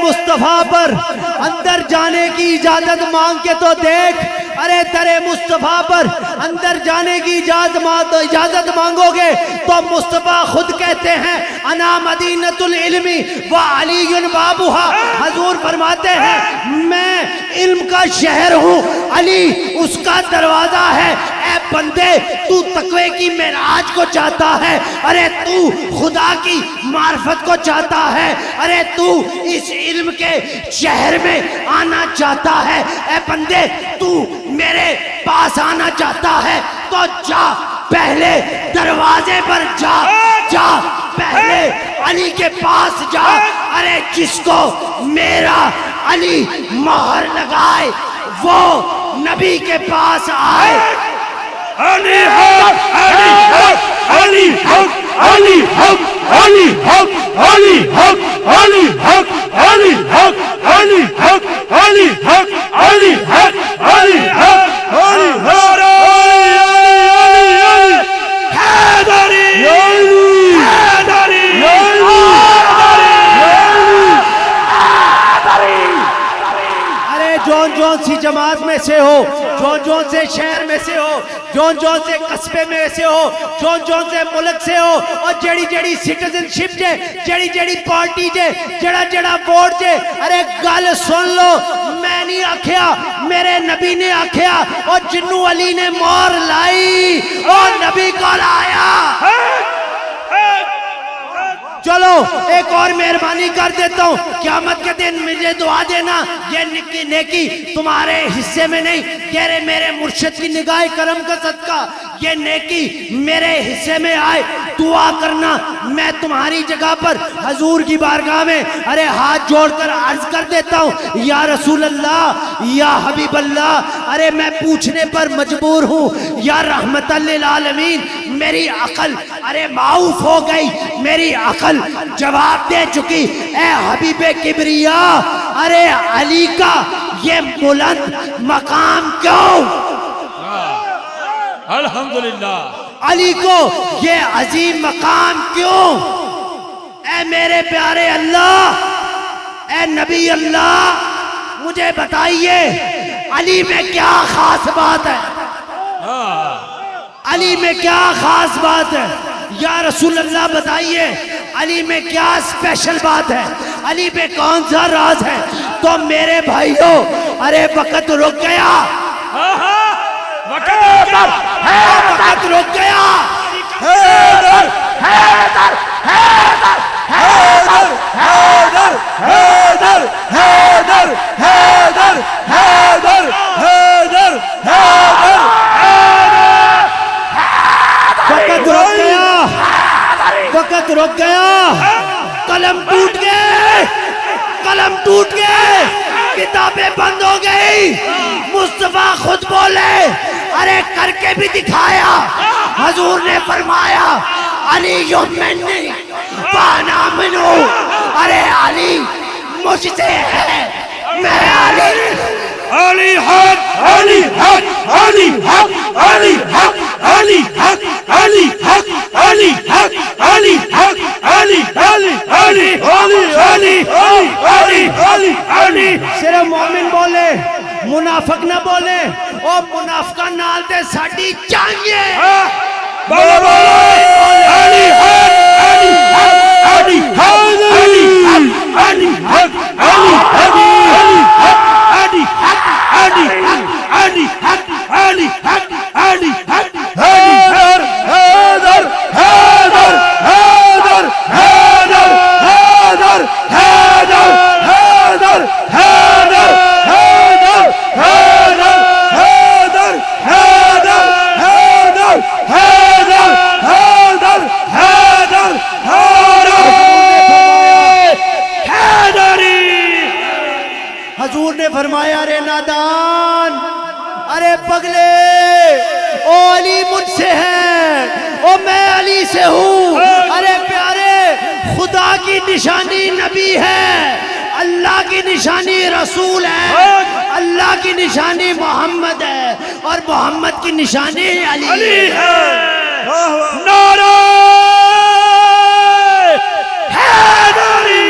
مصطفیٰ پر اندر جانے کی اجازت مانگ کے تو دیکھ. ارے در مصطفیٰ پر اندر جانے کی اجازت مانگو گے تو مصطفیٰ خود کہتے ہیں انا مدینۃ العلم و علی بابھا. حضور فرماتے ہیں میں علم کا شہر ہوں, علی اس کا دروازہ ہے. اے بندے تو تقوی کی معراج کو چاہتا ہے, ارے تو خدا کی معرفت کو چاہتا ہے, ارے تو اس علم کے شہر میں آنا چاہتا ہے, اے بندے تو میرے پاس آنا چاہتا ہے تو جا پہلے دروازے پر جا پہلے علی کے پاس جا. ارے جس کو میرا علی مہر لگائے وہ نبی کے پاس آئے. علی حق علی حق علی حق علی حق علی حق علی حق علی حق علی حق علی حق علی حق علی حق علی حق علی حق حیدری حیدری ارے جون جون سی جماعت میں سے ہو, جون جون سے شہر میں سے ہو, جون جون سے قصبے میں سے ہو, جون جون سے ملک سے ہو, اور جڑی جڑی سٹیزن شپ جے, جڑی جڑی پارٹی جے, جڑا جڑا ووٹ جے, ارے گل سن لو, میں نہیں آکھیا میرے نبی نے آکھیا, اور جنو علی نے مہر لائی اور نبی کو لایا. چلو ایک اور مہربانی کر دیتا ہوں, قیامت کے دن مجھے دعا دینا, یہ نیکی تمہارے حصے میں نہیں, تیرے میرے مرشد کی نگاہ کرم کا صدقہ یہ نیکی میرے حصے میں آئے. دعا کرنا, میں تمہاری جگہ پر حضور کی بارگاہ میں ارے ہاتھ جوڑ کر عرض کر دیتا ہوں, یا رسول اللہ, یا حبیب اللہ, ارے میں پوچھنے پر مجبور ہوں, یا رحمت للعالمین, میری عقل ارے معاف ہو گئی, میری عقل جواب دے چکی. اے حبیب کبریا, ارے علی کا یہ بلند مقام کیوں, الحمدللہ, علی کو یہ عظیم مقام کیوں؟ اے میرے پیارے اللہ, اے نبی اللہ, مجھے بتائیے علی میں کیا خاص بات ہے, علی میں کیا خاص بات ہے, یا رسول اللہ بتائیے علی میں کیا اسپیشل بات ہے, علی میں کون سا راز ہے؟ تو میرے بھائیوں ارے وقت رک گیا, وقت رک گیا. حیدر حیدر حیدر حیدر حیدر حیدر حیدر حیدر حیدر حیدر حیدر وقت رک گیا, وقت رک گیا, قلم ٹوٹ گئے, قلم ٹوٹ گئے, کتابیں بند ہو گئی. مصطفیٰ خود بولے, ارے کر کے بھی دکھایا. حضور نے فرمایا علی منی وانا منہ, ارے علی مجھ سے ہے, میں علی. علی حق علی حق علی حق علی حق علی حق علی حق علی حق علی حق علی علی علی علی علی علی علی. صرف مومن بولے, منافق نہ بولے, اور منافقہ نال تے ساڈی چاہیے. بولو بولو, علی حق علی حق علی حق علی حق علی حق علی حق علی حق علی حق علی حق علی حق علی حق. حیدر حیدر حیدر حیدر حیدر حیدر حیدر حیدر حیدر حیدر حیدر حیدر حیدر حیدر حیدر حیدر حیدر حیدری. حضور نے فرمایا ارے نادان, ارے پگلے, او علی مجھ سے ہے, او میں علی سے ہوں. ارے پیارے, خدا کی نشانی نبی ہے, اللہ کی نشانی رسول ہے, اللہ کی نشانی محمد ہے, اور محمد کی نشانی علی ہے. نعرہ حیدری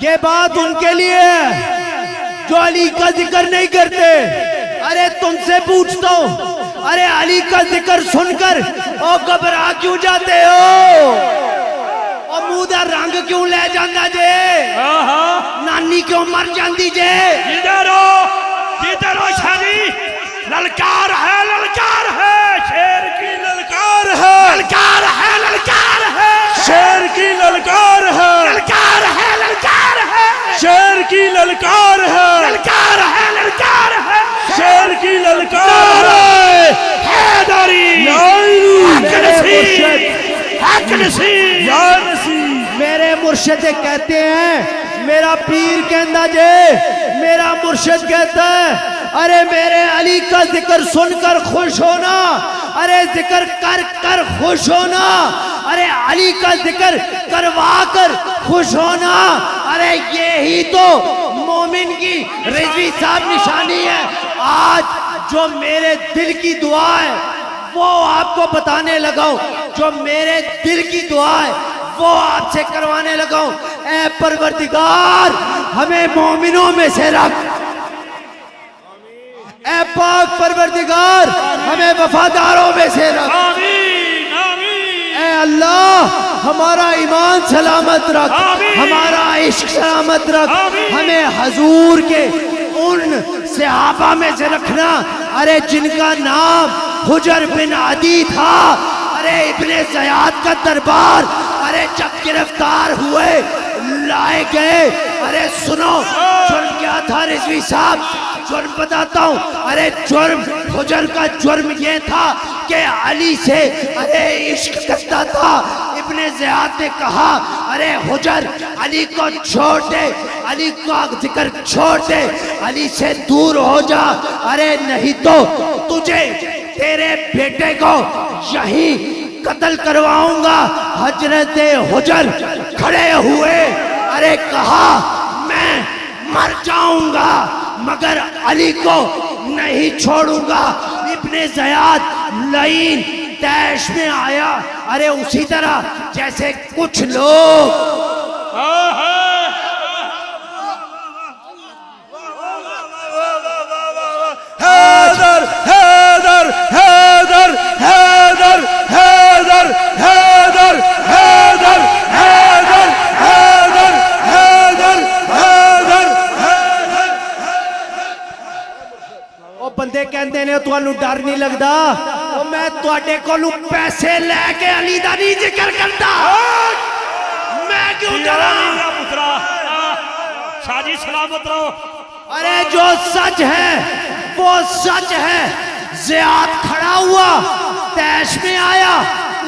یہ بات ان کے لیے ہے جو علی کا ذکر نہیں کرتے. ارے تم سے پوچھتا ہوں، ارے علی کا ذکر سن کر او گھبرا کیوں جاتے ہو؟ او منہ دا رنگ کیوں لے جاندہ جے؟ نانی کیوں مر جاندی جے؟ ادھر ہو شادی. للکار ہے شیر کی للکار ہے. للکار ہے شیر کی للکار ہے. للکار ہے شیر کی للکار ہے. للکار ہے شیر کی للکار ہے. حیدری حق نصیب یا نصیب. میرے مرشد کہتے ہیں، میرا پیر کہندہ جے، میرا مرشد کہتا ہے ارے میرے علی کا ذکر سن کر خوش ہونا، ارے ذکر کر کر خوش ہونا، ارے علی کا ذکر کروا کر خوش ہونا. ارے یہی تو مومن کی رضوی صاحب نشانی ہے. آج جو میرے دل کی دعا ہے وہ آپ کو بتانے لگا ہوں، جو میرے دل کی دعا ہے وہ آپ سے کروانے لگا ہوں. اے پروردگار ہمیں مومنوں میں سے رکھ. اے پاک پروردگار ہمیں وفاداروں میں سے رکھ. آمین آمین. اے اللہ ہمارا ایمان سلامت رکھ، ہمارا عشق سلامت رکھ. ہمیں حضور کے ان صحابہ میں سے رکھنا ارے جن کا نام حجر بن عدی تھا. ارے ابن زیاد کا دربار ارے جب گرفتار ہوئے لائے گئے. ارے سنو جرم کیا تھا رضوی صاحب؟ جرم بتاتا ہوں. ارے جرم حجر کا جرم یہ تھا کہ علی سے ارے عشق کرتا تھا. ابن زیاد نے کہا ارے حجر علی کو چھوڑ دے، علی کا ذکر چھوڑ دے، علی سے دور ہو جا. ارے نہیں تو تجھے تیرے بیٹے کو یہیں قتل کرواؤں گا. حضرت حجر کھڑے ہوئے، ارے کہا میں مر جاؤں گا مگر علی کو نہیں چھوڑوں گا. ابن زیاد لعین تیش میں آیا. ارے اسی طرح جیسے کچھ لوگ حیدر حیدر حیدر حیدر حیدر حیدر حیدر حیدر حیدر حیدر حیدر. وہ بندے کہندے نے تانوں ڈر نہیں لگدا؟ او میں تواڈے کولوں پیسے لے کے علی دا نہیں ذکر کردا. میں کیوں ڈراں؟ پترا شاہ جی سلامت رہو. ارے جو سچ ہے وہ سچ ہے. زیاد کھڑا ہوا تیش میں آیا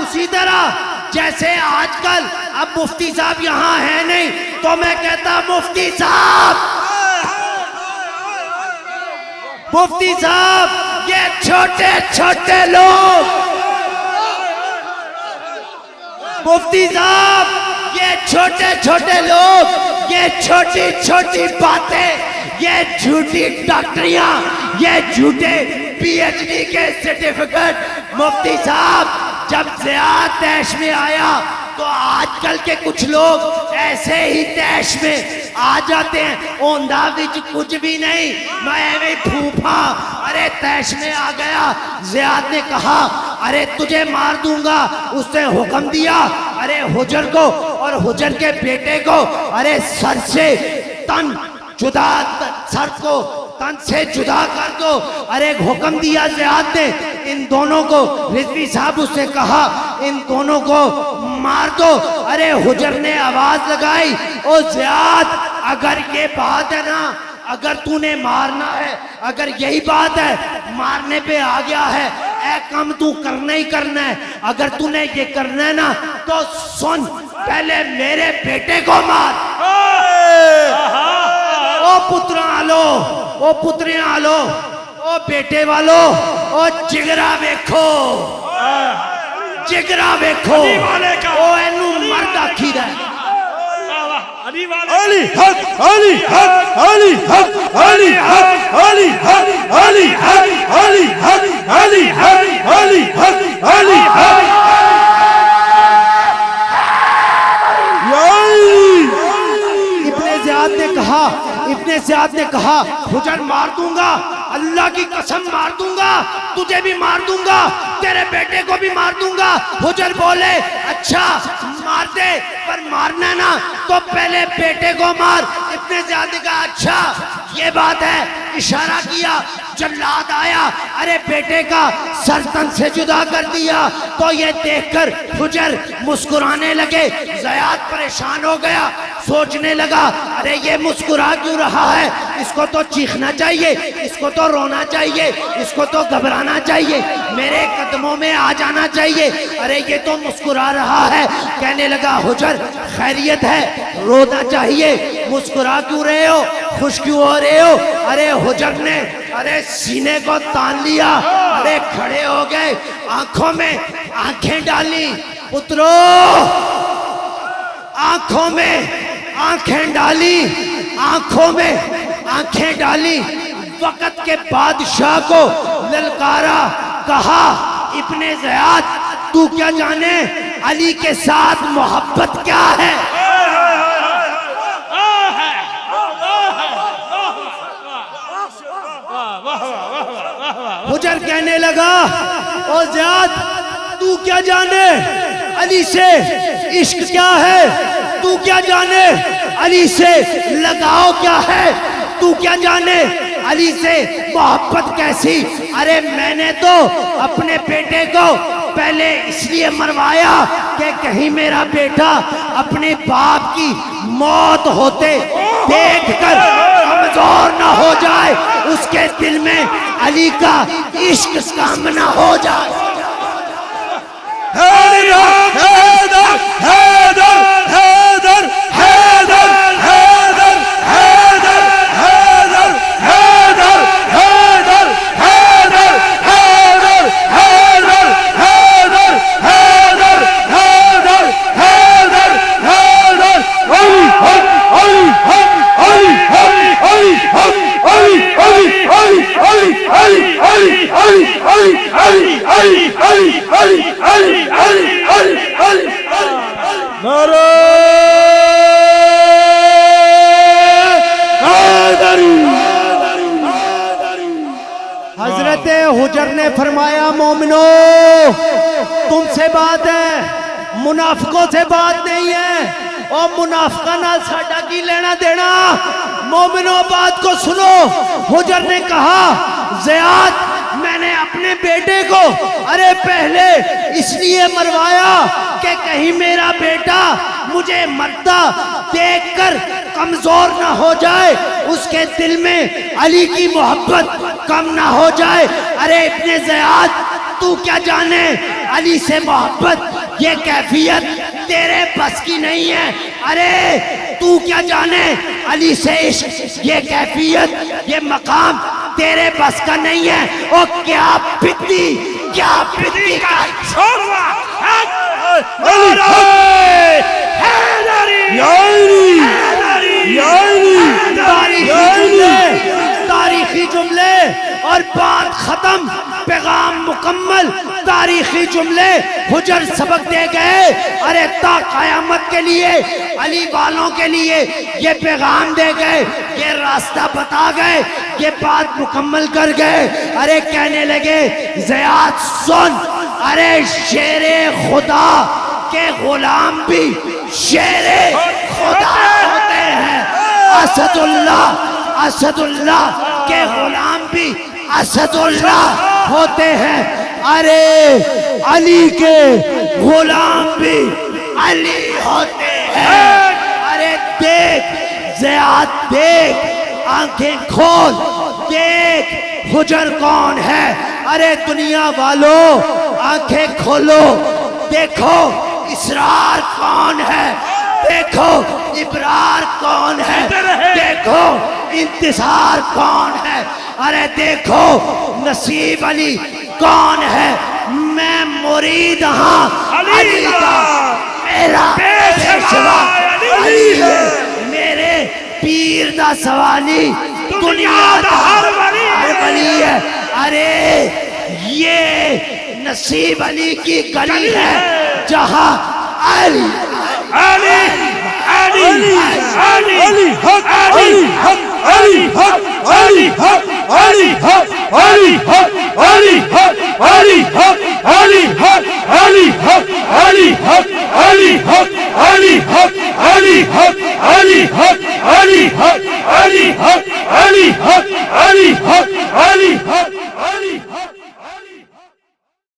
اسی طرح جیسے آج کل اب مفتی صاحب یہاں ہے نہیں تو میں کہتا مفتی صاحب، مفتی صاحب یہ چھوٹے چھوٹے لوگ، مفتی صاحب یہ چھوٹے چھوٹے لوگ، یہ چھوٹی چھوٹی باتیں، یہ جھوٹی ڈاکٹریاں، یہ جھوٹے پی ایچ ڈی کے سرٹیفکیٹ. مفتی صاحب جب زیاد تیش میں آیا تو آج کل کے کچھ لوگ ایسے ہی تیش میں آ جاتے ہیں. اوندہ وچ کچھ بھی نہیں، میں بھی پھوپھا. ارے تیش میں آ گیا. زیاد نے کہا ارے تجھے مار دوں گا. اس نے حکم دیا ارے حجر کو اور حجر کے بیٹے کو ارے سر سے تن جدا، سر کو تن سے جدا کر دو. ارے حکم دیا زیاد نے ان دونوں کو. رضوی صاحب اس نے کہا ان دونوں کو مار دو. ارے حجر نے آواز لگائی او زیاد اگر یہ بات ہے نا، اگر تو نے مارنا ہے، اگر یہی بات ہے مارنے پہ آ گیا ہے، اے کام تو کرنا ہی کرنا ہے. اگر تو نے یہ کرنا ہے نا تو سن، پہلے میرے بیٹے کو مار. او پتران آلو، او پتریاں آلو، او بیٹے والو، او جگرا ویکھو، جگرا ویکھو. او اینو مرد آکھی دا ہے. علی حق علی حق علی حق علی حق علی حق علی حق علی حق علی حق علی حق علی حق. ابن کہا, ابن زیاد نے کہا حجر مار دوں گا, اللہ کی قسم مار دوں گا, تجھے بھی مار دوں گا, تیرے بیٹے کو بھی مار دوں گا. حجر بولے اچھا مار دے, پر مارنا نا تو پہلے بیٹے کو مار. ابن زیاد نے کہا اچھا یہ بات ہے. اشارہ کیا, جلاد آیا, ارے بیٹے کا سر تن سے جدا کر دیا. تو یہ دیکھ کر حجر مسکرانے لگے. زیاد پریشان ہو گیا, سوچنے لگا ارے یہ مسکرا کیوں رہا ہے, اس کو تو چیخنا چاہیے, اس کو تو رونا چاہیے, اس کو تو گھبرانا چاہیے, میرے قدموں میں آ جانا چاہیے, ارے یہ تو مسکرا رہا ہے. کہنے لگا حجر خیریت ہے, رونا چاہیے, مسکرا کیوں رہے ہو, خوش کیوں ہو رہے ہو. ارے حجر نے ارے سینے کو تان لیا, ارے کھڑے ہو گئے, آنکھوں میں آنکھیں ڈالی. پترو آنکھوں میں آنکھیں ڈالی, آنکھوں میں آنکھیں ڈالی. وقت کے بادشاہ کو للکارا, کہا ابن زیاد تو کیا جانے علی کے ساتھ محبت کیا ہے. حجر کہنے لگا او زیاد تو کیا جانے علی سے عشق کیا ہے, تو کیا جانے علی سے لگاؤ کیا ہے, تو کیا جانے علی سے محبت کیسی. ارے میں نے تو اپنے بیٹے کو پہلے اس لیے مروایا کہ کہیں میرا بیٹا اپنے باپ کی موت ہوتے دیکھ کر کمزور نہ ہو جائے, اس کے دل میں علی کا عشق کم نہ ہو جائے. حیدر حیدر حیدر حیدر حیدر حیدر حیدر حیدر حیدر حیدر حیدر حیدر حیدر حیدر حیدر حیدر حیدر حیدر علی علی علی علی علی علی علی علی علی علی علی علی علی. نعرہ حیدری. حضرت حجر نے فرمایا مومنو تم سے بات ہے, منافقوں سے بات نہیں ہے, اور منافقہ نہ ساڈا کی لینا دینا. مومنو بات کو سنو. حجر نے کہا زیاد میں نے اپنے بیٹے کو ارے پہلے اس لیے مروایا کہ کہیں میرا بیٹا مجھے مرتا دیکھ کر کمزور نہ ہو جائے, اس کے دل میں علی کی محبت کم نہ ہو جائے. ارے ابن زیاد تو کیا جانے علی سے محبت, یہ کیفیت تیرے بس کی نہیں ہے. ارے تو کیا جانے علی سے عشق, یہ کیفیت یہ مقام تیرے بس کا نہیں ہے. او کیا پتی کا چھوڑوا تاریخی جملے اور بات ختم, پیغام مکمل. تاریخی جملے حجر سبق دے گئے, ارے تا قیامت کے لیے علی والوں کے لیے یہ پیغام دے گئے, یہ راستہ بتا گئے, یہ بات مکمل کر گئے. ارے کہنے لگے زیاد سن, ارے شیر خدا کے غلام بھی شیر خدا ہوتے ہیں, اسد اللہ کے غلام بھی اسد اللہ ہوتے ہیں. ارے علی کے غلام بھی علی ہوتے ہیں. ارے دیکھ زیاد, دیکھ آنکھیں کھول, دیکھ حجر کون ہے. ارے دنیا والوں آنکھیں کھولو, دیکھو اسرار کون ہے, دیکھو ابرار کون ہے, دیکھو انتصار کون ہے, ارے دیکھو نصیب علی کون ہے. میں مرید ہاں علی کا, میرا پیشوا علی ہے, میرے پیر دا سوالی دنیا دا ہر ولی ہے. ارے یہ نصیب علی کی گلی ہے جہاں علی علی علی علی علی علی علی علی